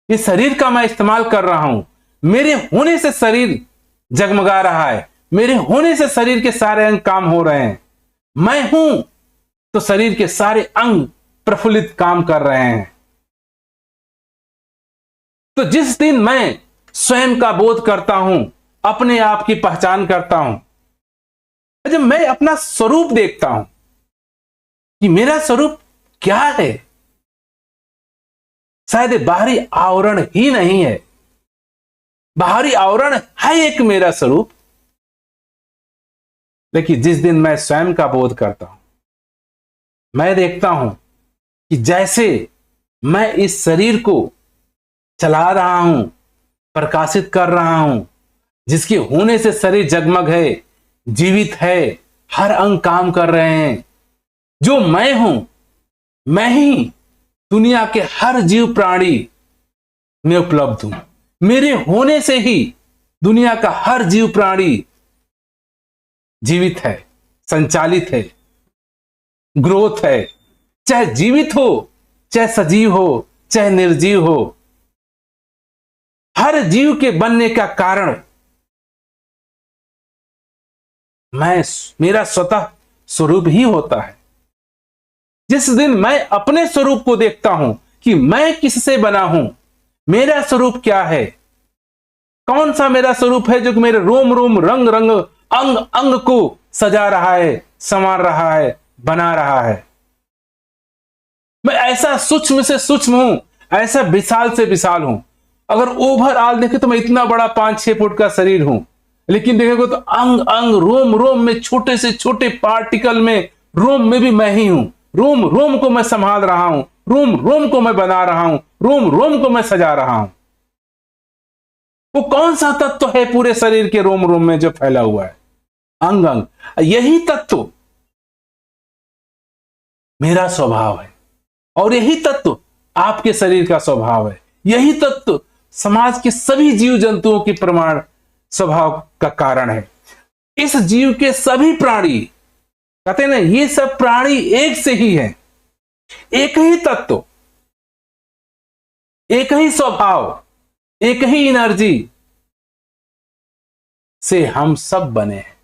इस शरीर का मैं इस्तेमाल कर रहा हूं। मेरे होने से शरीर जगमगा रहा है। मेरे होने से शरीर के सारे अंग काम हो रहे हैं। मैं हूं तो शरीर के सारे अंग प्रफुल्लित काम कर रहे हैं। तो जिस दिन मैं स्वयं का बोध करता हूं, अपने आप की पहचान करता हूं, जब मैं अपना स्वरूप देखता हूं कि मेरा स्वरूप क्या है, शायद बाहरी आवरण ही नहीं है। बाहरी आवरण है एक मेरा स्वरूप, लेकिन जिस दिन मैं स्वयं का बोध करता हूं, मैं देखता हूं कि जैसे मैं इस शरीर को चला रहा हूं, प्रकाशित कर रहा हूं, जिसके होने से शरीर जगमग है, जीवित है, हर अंग काम कर रहे हैं। जो मैं हूं, मैं ही दुनिया के हर जीव प्राणी में उपलब्ध हूं। मेरे होने से ही दुनिया का हर जीव प्राणी जीवित है, संचालित है, ग्रोथ है। चाहे जीवित हो, चाहे सजीव हो, चाहे निर्जीव हो, हर जीव के बनने का कारण मेरा स्वतः स्वरूप ही होता है। जिस दिन मैं अपने स्वरूप को देखता हूं कि मैं किससे बना हूं, मेरा स्वरूप क्या है, कौन सा मेरा स्वरूप है जो कि मेरे रोम रोम, रंग रंग, अंग अंग को सजा रहा है, संवार रहा है, बना रहा है। मैं ऐसा सूक्ष्म से सूक्ष्म हूं, ऐसा विशाल से विशाल हूं। अगर ओवरऑल देखे तो मैं इतना बड़ा 5-6 फुट का शरीर हूं, लेकिन देखेंगे तो अंग अंग, रोम रोम में, छोटे से छोटे पार्टिकल में, रोम में भी मैं ही हूं। रोम रोम को मैं संभाल रहा हूं, रोम रोम को मैं बना रहा हूं, रोम रोम को मैं सजा रहा हूं। वो कौन सा तत्व है पूरे शरीर के रोम रोम में जो फैला हुआ है? अंग अंग। यही तत्व मेरा स्वभाव है, और यही तत्व आपके शरीर का स्वभाव है। यही तत्व समाज के सभी जीव जंतुओं की प्रमाण स्वभाव का कारण है। इस जीव के सभी प्राणी, कहते हैं ना, ये सब प्राणी एक से ही है। एक ही तत्व, एक ही स्वभाव, एक ही एनर्जी से हम सब बने हैं।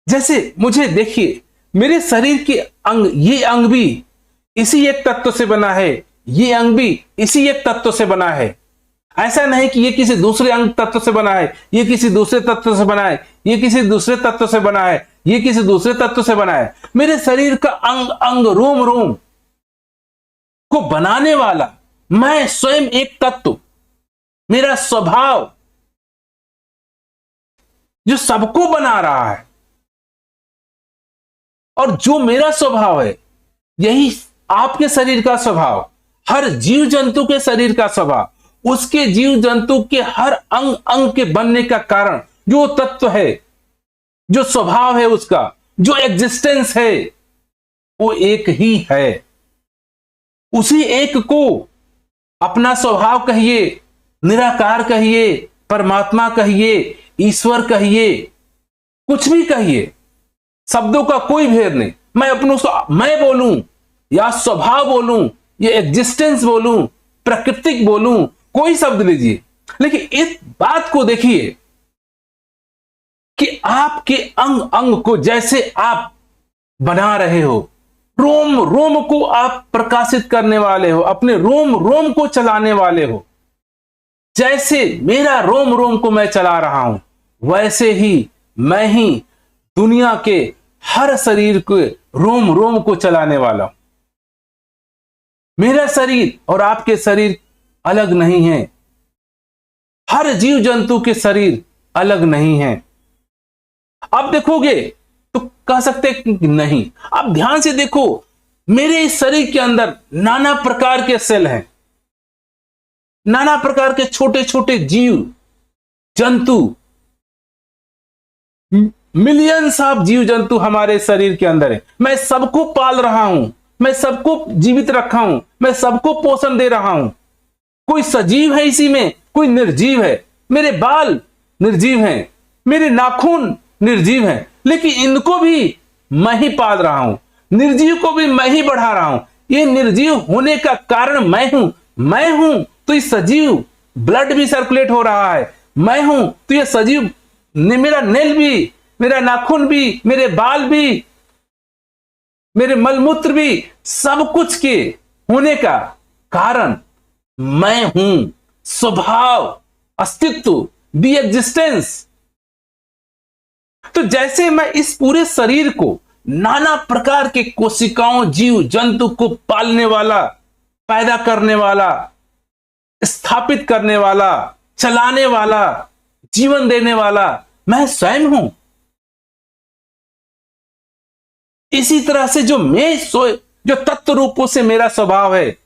जैसे मुझे देखिए, मेरे शरीर के अंग, ये अंग भी इसी एक तत्व से बना है, ये अंग भी इसी एक तत्व से बना है। ऐसा नहीं कि ये किसी दूसरे अंग तत्व से बना है, ये किसी दूसरे तत्व से बना है, ये किसी दूसरे तत्व से बना है, ये किसी दूसरे तत्व से बना है। मेरे शरीर का अंग अंग, रोम रोम को बनाने वाला मैं स्वयं एक तत्व, मेरा स्वभाव जो सबको बना रहा है। और जो मेरा स्वभाव है, यही आपके शरीर का स्वभाव, हर जीव जंतु के शरीर का स्वभाव, उसके जीव जंतु के हर अंग अंग के बनने का कारण जो तत्व है, जो स्वभाव है उसका, जो एग्जिस्टेंस है, वो एक ही है। उसी एक को अपना स्वभाव कहिए, निराकार कहिए, परमात्मा कहिए, ईश्वर कहिए, कुछ भी कहिए, शब्दों का कोई भेद नहीं। मैं अपनों को मैं बोलूं या स्वभाव बोलूं या एग्जिस्टेंस बोलूं, प्राकृतिक बोलूं, कोई शब्द लीजिए, लेकिन इस बात को देखिए कि आपके अंग अंग को जैसे आप बना रहे हो, रोम रोम को आप प्रकाशित करने वाले हो, अपने रोम रोम को चलाने वाले हो। जैसे मेरा रोम रोम को मैं चला रहा हूं, वैसे ही मैं ही दुनिया के हर शरीर के रोम रोम को चलाने वाला हूं। मेरा शरीर और आपके शरीर अलग नहीं है, हर जीव जंतु के शरीर अलग नहीं है। आप देखोगे तो कह सकते कि नहीं। आप ध्यान से देखो, मेरे इस शरीर के अंदर नाना प्रकार के सेल हैं, नाना प्रकार के छोटे छोटे जीव जंतु, मिलियंस ऑफ जीव जंतु हमारे शरीर के अंदर है। मैं सबको पाल रहा हूं, मैं सबको जीवित रखा हूं, मैं सबको पोषण दे रहा हूं। कोई सजीव है इसी में, कोई निर्जीव है। मेरे बाल निर्जीव हैं, मेरे नाखून निर्जीव हैं, लेकिन इनको भी मैं ही पाल रहा हूं, निर्जीव को भी मैं ही बढ़ा रहा हूं। ये निर्जीव होने का कारण मैं हूं तो ये सजीव ब्लड भी सर्कुलेट हो रहा है, मैं हूं तो ये सजीव मेरा नेल भी, मेरा नाखून भी, मेरे बाल भी, मेरे मलमूत्र भी, सब कुछ के होने का कारण मैं हूं। स्वभाव, अस्तित्व, दी एग्जिस्टेंस। तो जैसे मैं इस पूरे शरीर को नाना प्रकार के कोशिकाओं, जीव जंतु को पालने वाला, पैदा करने वाला, स्थापित करने वाला, चलाने वाला, जीवन देने वाला मैं स्वयं हूं। इसी तरह से जो तत्व रूपों से मेरा स्वभाव है,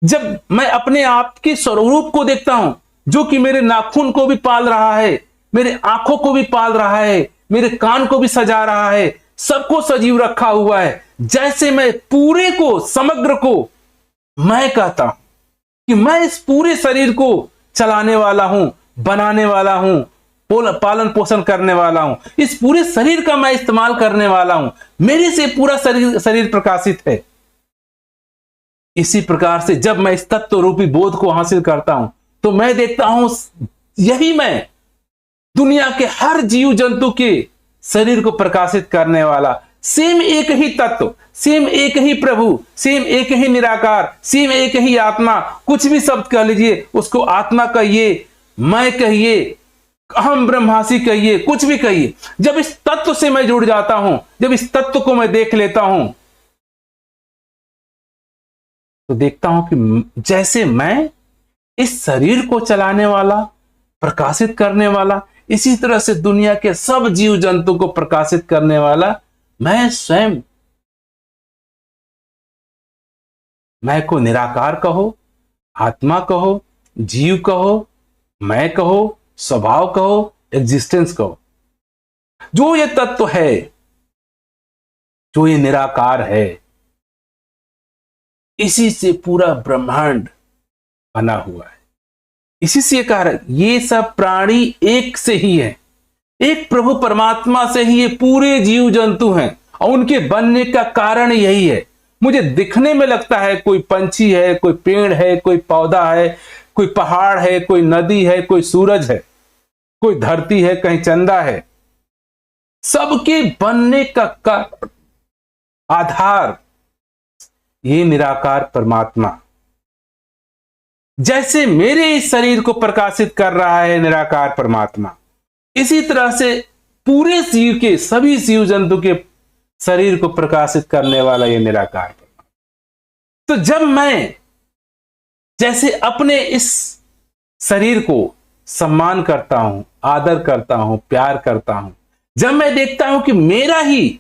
जब मैं अपने आप के स्वरूप को देखता हूं, जो कि मेरे नाखून को भी पाल रहा है, मेरे आंखों को भी पाल रहा है, मेरे कान को भी सजा रहा है, सबको सजीव रखा हुआ है, जैसे मैं पूरे को, समग्र को मैं कहता हूं कि मैं इस पूरे शरीर को चलाने वाला हूं, बनाने वाला हूं, पालन पोषण करने वाला हूं, इस पूरे शरीर का मैं इस्तेमाल करने वाला हूं, मेरे से पूरा शरीर प्रकाशित है। इसी प्रकार से जब मैं इस तत्व रूपी बोध को हासिल करता हूं, तो मैं देखता हूं यही मैं दुनिया के हर जीव जंतु के शरीर को प्रकाशित करने वाला, सेम एक ही तत्व, सेम एक ही प्रभु, सेम एक ही निराकार, सेम एक ही आत्मा। कुछ भी शब्द कह लीजिए, उसको आत्मा कहिए, मैं कहिए, अहम ब्रह्मासी कहिए, कुछ भी कहिए। जब इस तत्व से मैं जुड़ जाता हूं, जब इस तत्व को मैं देख लेता हूं, तो देखता हूं कि जैसे मैं इस शरीर को चलाने वाला, प्रकाशित करने वाला, इसी तरह से दुनिया के सब जीव जंतु को प्रकाशित करने वाला मैं स्वयं। मैं को निराकार कहो, आत्मा कहो, जीव कहो, मैं कहो, स्वभाव कहो, एग्जिस्टेंस कहो, जो ये तत्व है, जो ये निराकार है, इसी से पूरा ब्रह्मांड बना हुआ है। इसी से कह रहा है ये सब प्राणी एक से ही है, एक प्रभु परमात्मा से ही ये पूरे जीव जंतु हैं, और उनके बनने का कारण यही है। मुझे दिखने में लगता है कोई पंछी है, कोई पेड़ है, कोई पौधा है, कोई पहाड़ है, कोई नदी है, कोई सूरज है, कोई धरती है, कहीं चंदा है। सबके बनने का आधार ये निराकार परमात्मा। जैसे मेरे इस शरीर को प्रकाशित कर रहा है निराकार परमात्मा, इसी तरह से पूरे जीव के, सभी जीव जंतु के शरीर को प्रकाशित करने वाला ये निराकार परमात्मा। तो जब मैं जैसे अपने इस शरीर को सम्मान करता हूं, आदर करता हूं, प्यार करता हूं, जब मैं देखता हूं कि मेरा ही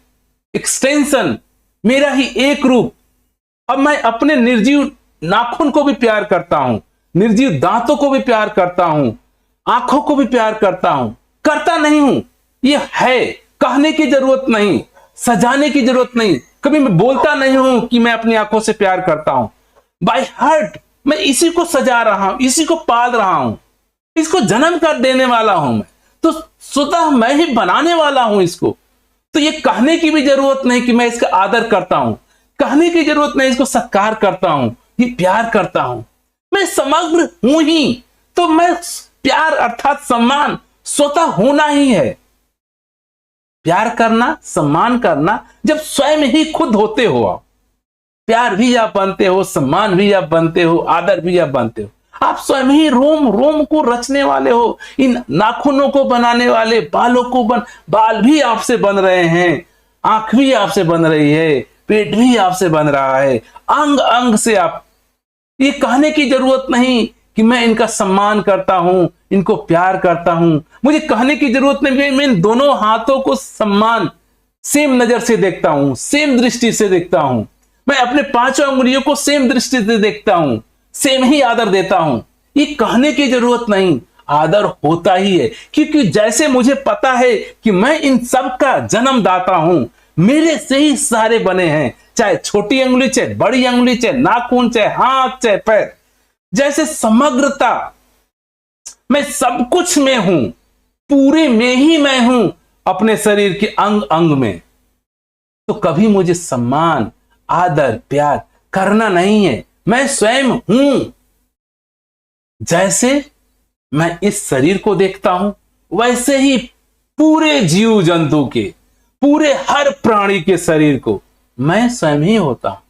एक्सटेंशन, मेरा ही एक रूप, अब मैं अपने निर्जीव नाखून को भी प्यार करता हूं, निर्जीव दांतों को भी प्यार करता हूं, आंखों को भी प्यार करता हूं, करता नहीं हूं, ये है, कहने की जरूरत नहीं, सजाने की जरूरत नहीं, कभी मैं बोलता नहीं हूं कि मैं अपनी आंखों से प्यार करता हूं। बाय हार्ट मैं इसी को सजा रहा हूं, इसी को पाल रहा हूं, इसको जन्म कर देने वाला हूं मैं। तो स्वतः मैं ही बनाने वाला हूं इसको। तो ये कहने की भी जरूरत नहीं कि मैं इसका आदर करता हूं, कहने की जरूरत नहीं इसको सत्कार करता हूं, ये प्यार करता हूं, मैं समग्र हूं ही। तो मैं प्यार अर्थात सम्मान स्वतः होना ही है। प्यार करना, सम्मान करना जब स्वयं ही खुद होते हो आप, प्यार भी आप बनते हो, सम्मान भी आप बनते हो, आदर भी आप बनते हो। आप स्वयं ही रोम रोम को रचने वाले हो, इन नाखूनों को बनाने वाले, बालों को बाल भी आपसे बन रहे हैं, आंख भी आपसे बन रही है, पेट भी आपसे बन रहा है, अंग अंग से आप। ये कहने की जरूरत नहीं कि मैं इनका सम्मान करता हूं, इनको प्यार करता हूं। मुझे कहने की जरूरत नहीं, मैं इन दोनों हाथों को सम्मान सेम नजर से देखता हूं, सेम दृष्टि से देखता हूं। मैं अपने पांचों उंगलियों को सेम दृष्टि से देखता हूं, सेम ही आदर देता हूं। ये कहने की जरूरत नहीं, आदर होता ही है, क्योंकि जैसे मुझे पता है कि मैं इन सब का जन्मदाता हूं, मेरे से ही सारे बने हैं, चाहे छोटी अंगुली, चाहे बड़ी अंगुली, चाहे नाखून, चाहे हाथ, चाहे पैर। जैसे समग्रता, मैं सब कुछ में हूं, पूरे में ही मैं हूं, अपने शरीर के अंग अंग में। तो कभी मुझे सम्मान, आदर, प्यार करना नहीं है, मैं स्वयं हूं। जैसे मैं इस शरीर को देखता हूं, वैसे ही पूरे जीव जंतु के, पूरे हर प्राणी के शरीर को मैं स्वयं ही होता हूं।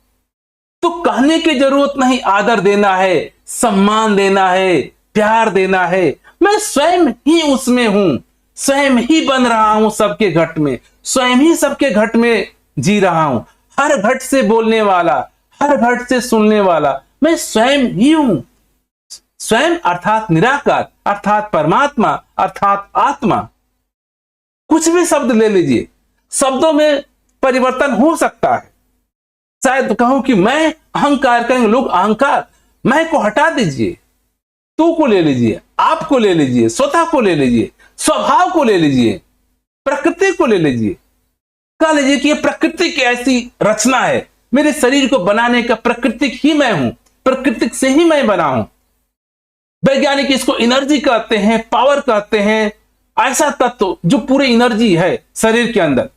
तो कहने की जरूरत नहीं, आदर देना है, सम्मान देना है, प्यार देना है, मैं स्वयं ही उसमें हूं, स्वयं ही बन रहा हूं सबके घट में, स्वयं ही सबके घट में जी रहा हूं। हर घट से बोलने वाला, हर घट से सुनने वाला मैं स्वयं ही हूं। स्वयं अर्थात निराकार, अर्थात परमात्मा, अर्थात आत्मा। कुछ भी शब्द ले लीजिए, शब्दों में परिवर्तन हो सकता है। शायद कहूं कि मैं अहंकार, कहेंगे लोग अहंकार, मैं को हटा दीजिए, तू को ले लीजिए, आप को ले लीजिए, स्वतः को ले लीजिए, स्वभाव को ले लीजिए, प्रकृति को ले लीजिए। कह लीजिए कि ये प्रकृति की ऐसी रचना है, मेरे शरीर को बनाने का प्रकृतिक ही मैं हूं, प्रकृतिक से ही मैं बना हूं। वैज्ञानिक इसको एनर्जी कहते हैं, पावर कहते हैं, ऐसा तत्व जो पूरी एनर्जी है शरीर के अंदर।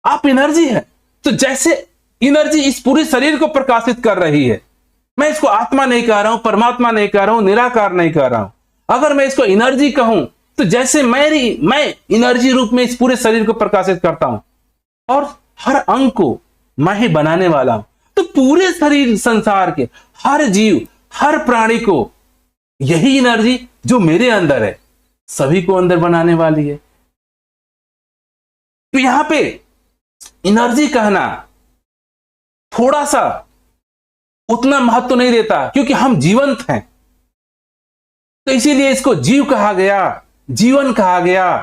आप एनर्जी है, तो जैसे एनर्जी इस पूरे शरीर को प्रकाशित कर रही है, मैं इसको आत्मा नहीं कह रहा हूं, परमात्मा नहीं कह रहा हूं, निराकार नहीं कह रहा हूं। अगर मैं इसको एनर्जी कहूं, तो जैसे मैं एनर्जी रूप में इस पूरे शरीर को प्रकाशित करता हूं, और हर अंग को मैं ही बनाने वाला हूं। तो पूरे शरीर, संसार के हर जीव, हर प्राणी को यही एनर्जी जो मेरे अंदर है, सभी को अंदर बनाने वाली है। तो यहां पे एनर्जी कहना थोड़ा सा उतना महत्व नहीं देता, क्योंकि हम जीवंत हैं, तो इसीलिए इसको जीव कहा गया, जीवन कहा गया,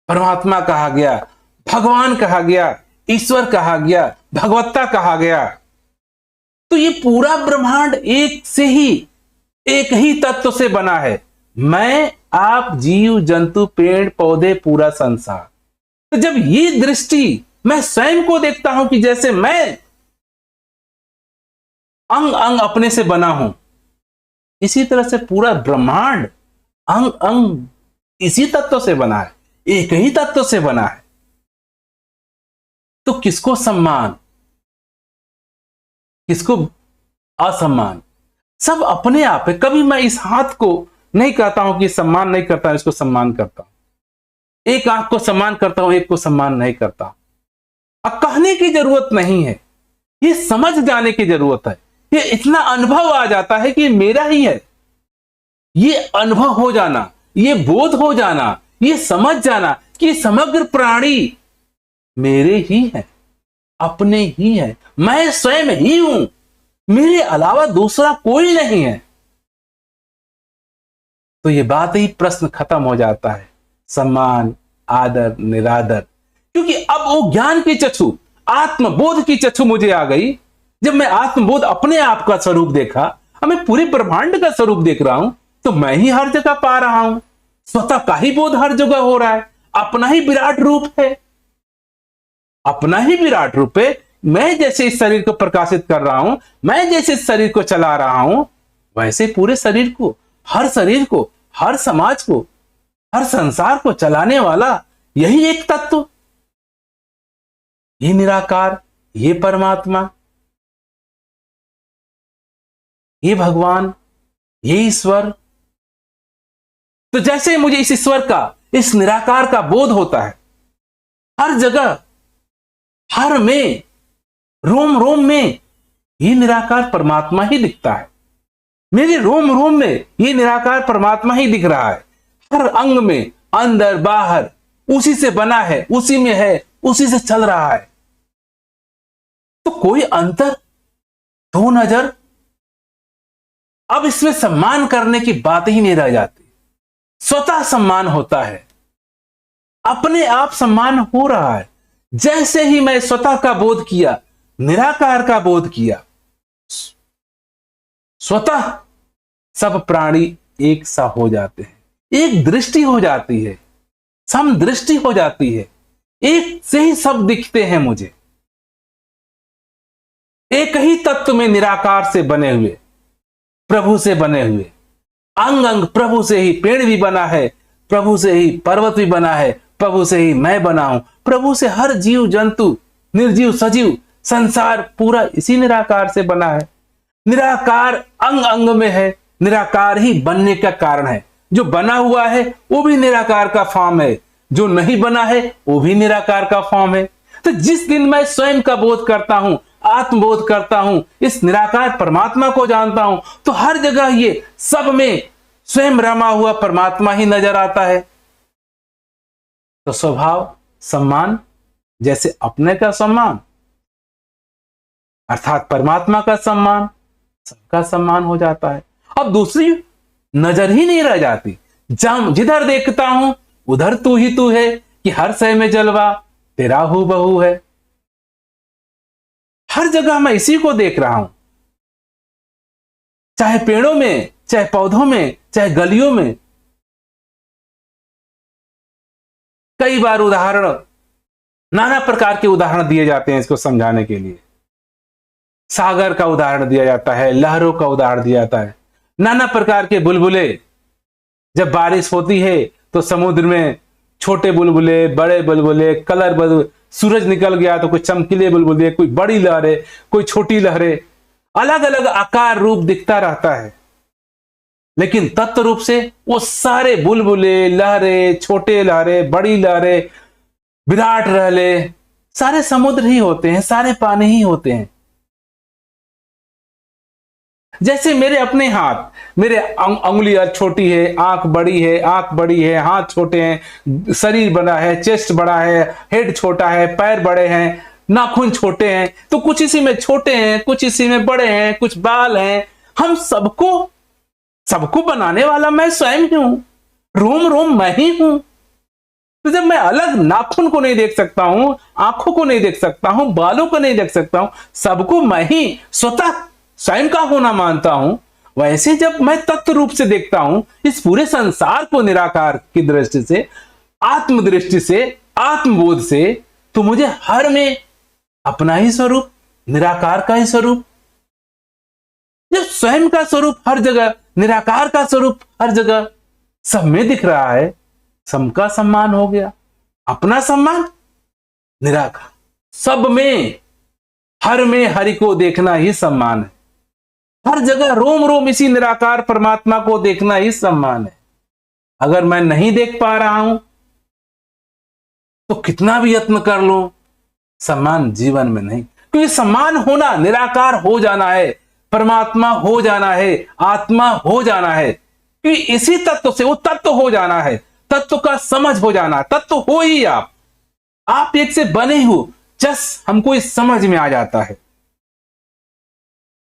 परमात्मा कहा गया, भगवान कहा गया, ईश्वर कहा गया, भगवत्ता कहा गया। तो ये पूरा ब्रह्मांड एक से ही, एक ही तत्व से बना है, मैं, आप, जीव जंतु, पेड़ पौधे, पूरा संसार। तो जब ये दृष्टि मैं स्वयं को देखता हूं कि जैसे मैं अंग अंग अपने से बना हूं, इसी तरह से पूरा ब्रह्मांड अंग अंग इसी तत्व से बना है, एक ही तत्व से बना है। तो किसको सम्मान, किसको असम्मान, सब अपने आप है। कभी मैं इस हाथ को नहीं कहता हूं कि सम्मान नहीं करता हूं, इसको सम्मान करता हूं। एक आंख को सम्मान करता हूं, एक को सम्मान नहीं करता। अब कहने की जरूरत नहीं है, ये समझ जाने की जरूरत है। ये इतना अनुभव आ जाता है कि मेरा ही है। ये अनुभव हो जाना, ये बोध हो जाना, ये समझ जाना कि समग्र प्राणी मेरे ही है, अपने ही है, मैं स्वयं ही हूं, मेरे अलावा दूसरा कोई नहीं है। तो ये बात ही, प्रश्न खत्म हो जाता है, सम्मान, आदर, निरादर। क्योंकि अब वो ज्ञान की चक्षु, आत्मबोध की चक्षु मुझे आ गई। जब मैं आत्मबोध, अपने आप का स्वरूप देखा, अब मैं पूरे ब्रह्मांड का स्वरूप देख रहा हूं, तो मैं ही हर जगह पा रहा हूं, स्वतः का ही बोध हर जगह हो रहा है। अपना ही विराट रूप है, अपना ही विराट रूप है। मैं जैसे इस शरीर को प्रकाशित कर रहा हूं, मैं जैसे इस शरीर को चला रहा हूं, वैसे पूरे शरीर को, हर शरीर को, हर समाज को, हर संसार को चलाने वाला यही एक तत्व, ये निराकार, ये परमात्मा, ये भगवान, ये ईश्वर। तो जैसे मुझे इस ईश्वर का, इस निराकार का बोध होता है, हर जगह, हर में, रोम रोम में ये निराकार परमात्मा ही दिखता है। मेरे रोम रोम में ये निराकार परमात्मा ही दिख रहा है। हर अंग में, अंदर बाहर, उसी से बना है, उसी में है, उसी से चल रहा है। तो कोई अंतर, दो नजर, अब इसमें सम्मान करने की बात ही नहीं रह जाती। स्वतः सम्मान होता है, अपने आप सम्मान हो रहा है। जैसे ही मैं स्वतः का बोध किया, निराकार का बोध किया, स्वतः सब प्राणी एक सा हो जाते हैं, एक दृष्टि हो जाती है, समदृष्टि हो जाती है, एक से ही सब दिखते हैं मुझे। एक ही तत्व में निराकार से बने हुए, प्रभु से बने हुए, अंग अंग प्रभु से ही पेड़ भी बना है, प्रभु से ही पर्वत भी बना है, प्रभु से ही मैं बना हूं, प्रभु से हर जीव जंतु, निर्जीव सजीव, संसार पूरा इसी निराकार से बना है। निराकार अंग अंग में है, निराकार ही बनने का कारण है। जो बना हुआ है वो भी निराकार का फॉर्म है, जो नहीं बना है वो भी निराकार का फॉर्म है। तो जिस दिन मैं स्वयं का बोध करता हूं, आत्मबोध करता हूं, इस निराकार परमात्मा को जानता हूं, तो हर जगह ये सब में स्वयं रमा हुआ परमात्मा ही नजर आता है। तो स्वभाव सम्मान, जैसे अपने का सम्मान अर्थात परमात्मा का सम्मान, सबका सम्मान हो जाता है। अब दूसरी नजर ही नहीं रह जाती। जिधर देखता हूं उधर तू ही तू है, कि हर शय में जलवा तेरा हूं बहू है। हर जगह मैं इसी को देख रहा हूं, चाहे पेड़ों में, चाहे पौधों में, चाहे गलियों में। कई बार उदाहरण, नाना प्रकार के उदाहरण दिए जाते हैं इसको समझाने के लिए। सागर का उदाहरण दिया जाता है, लहरों का उदाहरण दिया जाता है, नाना प्रकार के बुलबुले। जब बारिश होती है तो समुद्र में छोटे बुलबुले, बड़े बुलबुले, कलर बुलबुले, सूरज निकल गया तो कोई चमकीले बुलबुले, कोई बड़ी लहरें, कोई छोटी लहरें, अलग अलग आकार रूप दिखता रहता है। लेकिन तत्व रूप से वो सारे बुलबुले, लहरें, छोटे लहरें, बड़ी लहरें, विराट लहरें, सारे समुद्र ही होते हैं, सारे पानी ही होते हैं। जैसे मेरे अपने हाथ, मेरे अंगुली छोटी है, आंख बड़ी है, आंख बड़ी है, हाथ छोटे हैं, शरीर बड़ा है, चेस्ट बड़ा है, हेड छोटा है, पैर बड़े हैं, नाखून छोटे हैं, तो कुछ इसी में छोटे हैं, कुछ इसी में बड़े हैं, कुछ बाल हैं। हम सबको बनाने वाला मैं स्वयं ही हूं, रोम रोम मैं ही हूं। तो जब मैं अलग नाखून को नहीं देख सकता हूं, आंखों को नहीं देख सकता हूं, बालों को नहीं देख सकता हूं, सबको मैं ही स्वतः स्वयं का होना मानता हूं, वैसे जब मैं तत्व रूप से देखता हूं इस पूरे संसार को निराकार की दृष्टि से, आत्मदृष्टि से, आत्मबोध से, तो मुझे हर में अपना ही स्वरूप, निराकार का ही स्वरूप, जब स्वयं का स्वरूप हर जगह, निराकार का स्वरूप हर जगह सब में दिख रहा है, सबका सम्मान हो गया। अपना सम्मान, निराकार, सब में, हर में हरि को देखना ही सम्मान है। हर जगह रोम रोम इसी निराकार परमात्मा को देखना ही सम्मान है। अगर मैं नहीं देख पा रहा हूं तो कितना भी यत्न कर लो, सम्मान जीवन में नहीं। क्योंकि सम्मान होना, निराकार हो जाना है, परमात्मा हो जाना है, आत्मा हो जाना है। क्योंकि इसी तत्व से वो तत्व हो जाना है, तत्व का समझ हो जाना, तत्व हो ही आप एक से बने हो। जस हमको इस समझ में आ जाता है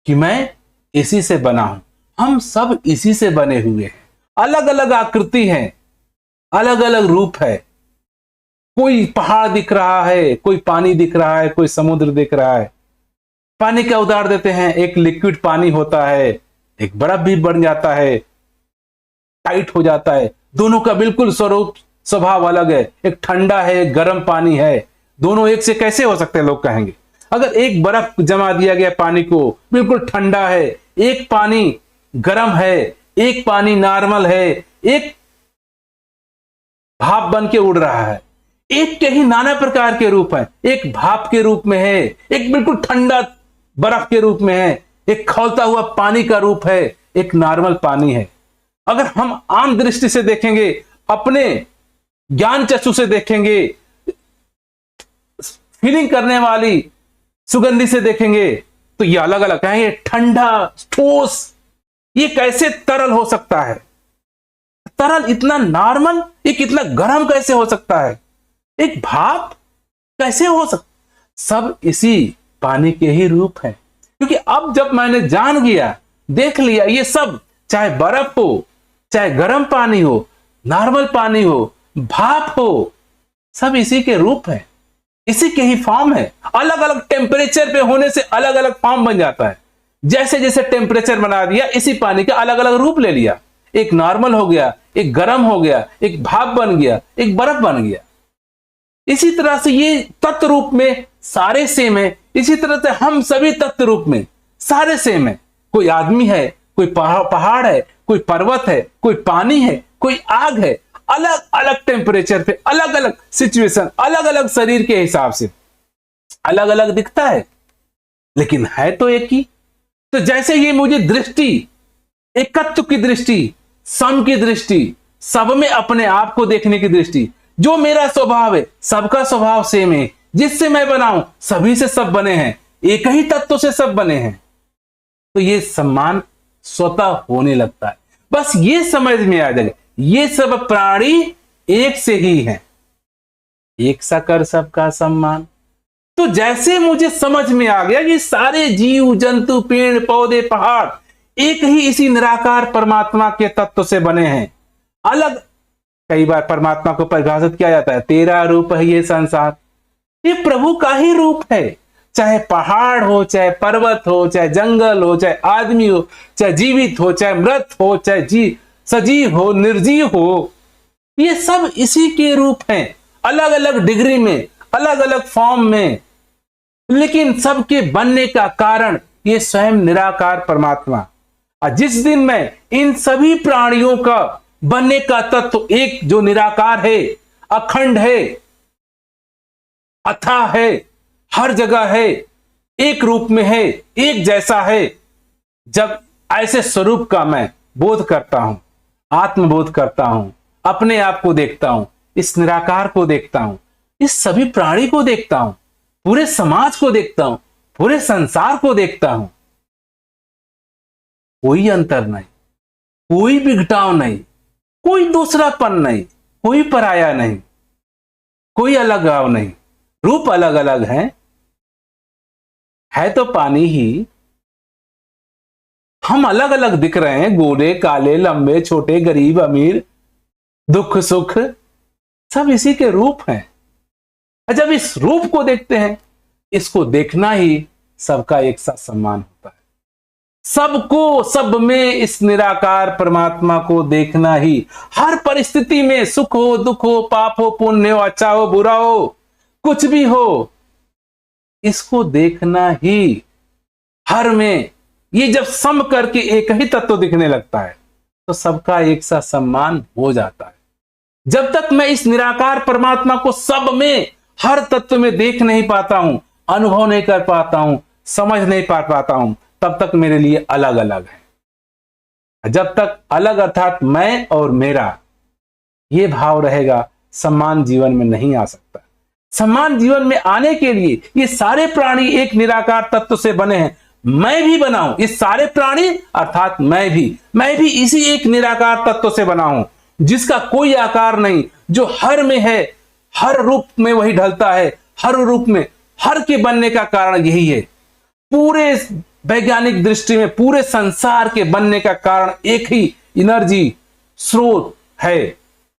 कि मैं इसी से बना हूं, हम सब इसी से बने हुए हैं। अलग अलग आकृति है, अलग अलग रूप है। कोई पहाड़ दिख रहा है, कोई पानी दिख रहा है, कोई समुद्र दिख रहा है। पानी का उदाहरण देते हैं, एक लिक्विड पानी होता है, एक बर्फ भी बन जाता है, टाइट हो जाता है। दोनों का बिल्कुल स्वरूप स्वभाव अलग है। एक ठंडा है, एक गर्म पानी है, दोनों एक से कैसे हो सकते हैं लोग कहेंगे। अगर एक बर्फ जमा दिया गया पानी को, बिल्कुल ठंडा है, एक पानी गर्म है, एक पानी नॉर्मल है, एक भाप बन के उड़ रहा है। एक के ही नाना प्रकार के रूप है, एक भाप के रूप में है, एक बिल्कुल ठंडा बर्फ के रूप में है, एक खौलता हुआ पानी का रूप है, एक नॉर्मल पानी है। अगर हम आम दृष्टि से देखेंगे, अपने ज्ञान चक्षु से देखेंगे, फीलिंग करने वाली सुगंधी से देखेंगे, तो ये अलग अलग है। ये ठंडा, ठोस, ये कैसे तरल हो सकता है? तरल इतना नॉर्मल, ये कितना गर्म कैसे हो सकता है? एक भाप कैसे हो सकता? सब इसी पानी के ही रूप है। क्योंकि अब जब मैंने जान गया, देख लिया, ये सब चाहे बर्फ हो, चाहे गर्म पानी हो, नॉर्मल पानी हो, भाप हो, सब इसी के रूप है, इसी के ही फॉर्म है। अलग अलग टेम्परेचर पे होने से अलग अलग फॉर्म बन जाता है। जैसे जैसे टेम्परेचर बना दिया, इसी पानी का अलग अलग रूप ले लिया। एक नॉर्मल हो गया, एक गर्म हो गया, एक भाप बन गया, एक बर्फ बन गया। इसी तरह से ये तत्व रूप में सारे सेम है। इसी तरह से हम सभी तत्व रूप में सारे सेम है। कोई आदमी है, कोई पहाड़ है, कोई पर्वत है, कोई पानी है, कोई आग है। अलग अलग टेम्परेचर पे, अलग अलग सिचुएशन, अलग अलग शरीर के हिसाब से अलग अलग दिखता है, लेकिन है तो एक ही। तो जैसे ये मुझे दृष्टि, एकत्व की दृष्टि, सम की दृष्टि, सब में अपने आप को देखने की दृष्टि, जो मेरा स्वभाव है, सबका स्वभाव सेम है, जिससे मैं बनाऊं सभी से सब बने हैं, एक ही तत्व से सब बने हैं, तो ये सम्मान स्वतः होने लगता है। बस ये समझ में आ जाएगा, ये सब प्राणी एक से ही हैं, एक सा कर सबका सम्मान। तो जैसे मुझे समझ में आ गया कि सारे जीव जंतु, पेड़ पौधे, पहाड़ एक ही इसी निराकार परमात्मा के तत्व से बने हैं। अलग, कई बार परमात्मा को परिभाषित किया जाता है, तेरा रूप है ये संसार। ये प्रभु का ही रूप है। चाहे पहाड़ हो, चाहे पर्वत हो, चाहे जंगल हो, चाहे आदमी हो, चाहे जीवित हो, चाहे मृत हो, चाहे सजीव हो, निर्जीव हो, ये सब इसी के रूप हैं। अलग अलग डिग्री में, अलग अलग फॉर्म में, लेकिन सबके बनने का कारण ये स्वयं निराकार परमात्मा। और जिस दिन मैं इन सभी प्राणियों का बनने का तत्व एक, जो निराकार है, अखंड है, अथाह है, हर जगह है, एक रूप में है, एक जैसा है, जब ऐसे स्वरूप का मैं बोध करता हूं, आत्मबोध करता हूं, अपने आप को देखता हूं, इस निराकार को देखता हूं, इस सभी प्राणी को देखता हूं, पूरे समाज को देखता हूं, पूरे संसार को देखता हूं, कोई अंतर नहीं, कोई बिघटाव नहीं, कोई दूसरापन नहीं, कोई पराया नहीं, कोई अलगाव नहीं। रूप अलग अलग है तो पानी ही। हम अलग अलग दिख रहे हैं, गोरे, काले, लंबे, छोटे, गरीब, अमीर, दुख सुख, सब इसी के रूप हैं। जब इस रूप को देखते हैं, इसको देखना ही सबका एक साथ सम्मान होता है। सबको, सब में इस निराकार परमात्मा को देखना ही, हर परिस्थिति में, सुख हो, दुख हो, पाप हो, पुण्य हो, अच्छा हो, बुरा हो, कुछ भी हो, इसको देखना ही। हर में ये जब सम करके एक ही तत्व दिखने लगता है, तो सबका एक सा सम्मान हो जाता है। जब तक मैं इस निराकार परमात्मा को सब में, हर तत्व में देख नहीं पाता हूं, अनुभव नहीं कर पाता हूं, समझ नहीं पाता हूं, तब तक मेरे लिए अलग अलग है। जब तक अलग अर्थात मैं और मेरा ये भाव रहेगा, सम्मान जीवन में नहीं आ सकता। सम्मान जीवन में आने के लिए ये सारे प्राणी एक निराकार तत्व से बने हैं। मैं भी बना हूं, ये सारे प्राणी अर्थात मैं भी इसी एक निराकार तत्व से बना हूं, जिसका कोई आकार नहीं, जो हर में है, हर रूप में वही ढलता है, हर रूप में, हर के बनने का कारण यही है। पूरे वैज्ञानिक दृष्टि में पूरे संसार के बनने का कारण एक ही एनर्जी स्रोत है,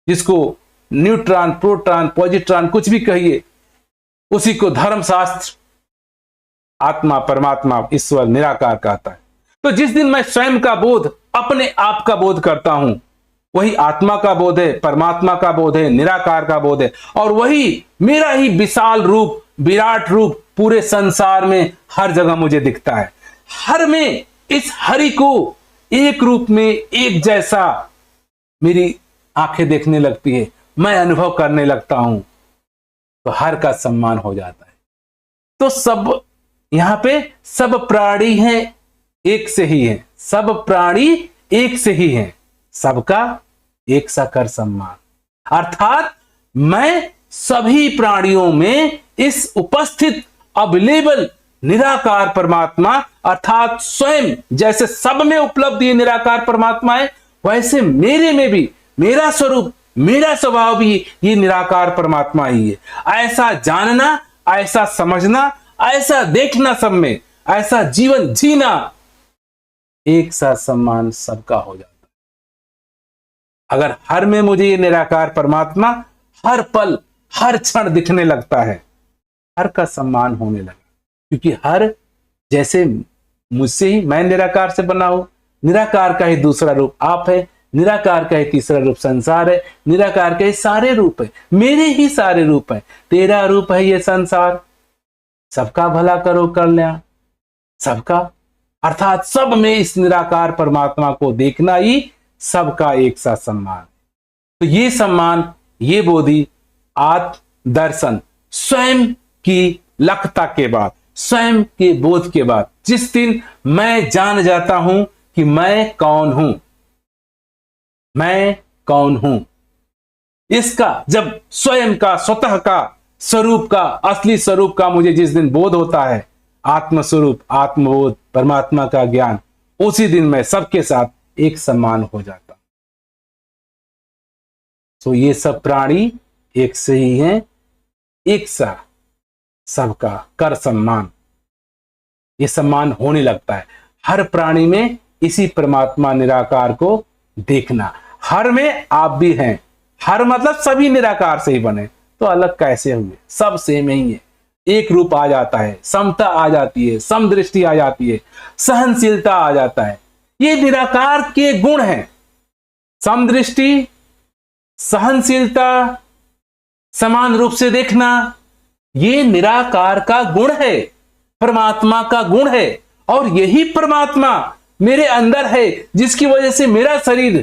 जिसको न्यूट्रॉन, प्रोटॉन, पॉजिट्रॉन कुछ भी कहिए, उसी को धर्मशास्त्र आत्मा, परमात्मा, ईश्वर, निराकार कहता है। तो जिस दिन मैं स्वयं का बोध, अपने आप का बोध करता हूं, वही आत्मा का बोध है, परमात्मा का बोध है, निराकार का बोध है, और वही मेरा ही विशाल रूप, विराट रूप पूरे संसार में हर जगह मुझे दिखता है। हर में इस हरि को एक रूप में, एक जैसा मेरी आंखें देखने लगती है, मैं अनुभव करने लगता हूं, तो हर का सम्मान हो जाता है। तो सब यहां पे सब प्राणी हैं, एक से ही हैं, सब प्राणी एक से ही हैं, सबका एक सा कर सम्मान। अर्थात मैं सभी प्राणियों में इस उपस्थित अवेलेबल निराकार परमात्मा, अर्थात स्वयं जैसे सब में उपलब्ध ये निराकार परमात्मा है, वैसे मेरे में भी मेरा स्वरूप, मेरा स्वभाव भी ये निराकार परमात्मा ही है। ऐसा जानना, ऐसा समझना, ऐसा देखना, सब में ऐसा जीवन जीना, एक सा सम्मान सबका हो जाता है। अगर हर में मुझे ये निराकार परमात्मा हर पल हर क्षण दिखने लगता है, हर का सम्मान होने लगा, क्योंकि हर जैसे मुझसे ही मैं निराकार से बना हूं, निराकार का ही दूसरा रूप आप है, निराकार का ही तीसरा रूप संसार है, निराकार के सारे रूप है, मेरे ही सारे रूप है, तेरा रूप है ये संसार, सबका भला करो कल्याण, सबका, अर्थात सब में इस निराकार परमात्मा को देखना ही सबका एक सा सम्मान। तो ये सम्मान, ये बोधि आत्म दर्शन स्वयं की लखता के बाद, स्वयं के बोध के बाद, जिस दिन मैं जान जाता हूं कि मैं कौन हूं, मैं कौन हूं, इसका जब स्वयं का, स्वतः का, स्वरूप का, असली स्वरूप का मुझे जिस दिन बोध होता है, आत्मस्वरूप, आत्मबोध, परमात्मा का ज्ञान, उसी दिन मैं सबके साथ एक समान हो जाता। तो ये सब प्राणी एक से ही हैं, एक सा सबका कर सम्मान, ये सम्मान होने लगता है। हर प्राणी में इसी परमात्मा निराकार को देखना। हर में आप भी हैं, हर मतलब सभी निराकार से ही बने, तो अलग कैसे हुए, सब सेम ही है, एक रूप आ जाता है, समता आ जाती है, समदृष्टि आ जाती है, सहनशीलता आ जाता है, ये निराकार के गुण हैं। समदृष्टि, सहनशीलता, समान रूप से देखना, ये निराकार का गुण है, परमात्मा का गुण है, और यही परमात्मा मेरे अंदर है, जिसकी वजह से मेरा शरीर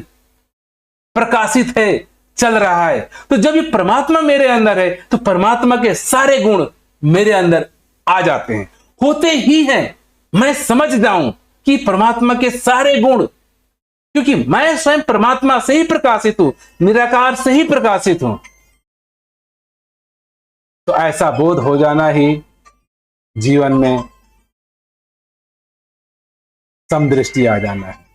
प्रकाशित है, चल रहा है। तो जब ये परमात्मा मेरे अंदर है, तो परमात्मा के सारे गुण मेरे अंदर आ जाते हैं, होते ही हैं। मैं समझ जाऊं कि परमात्मा के सारे गुण, क्योंकि मैं स्वयं परमात्मा से ही प्रकाशित हूं, निराकार से ही प्रकाशित हूं, तो ऐसा बोध हो जाना ही जीवन में समदृष्टि आ जाना है।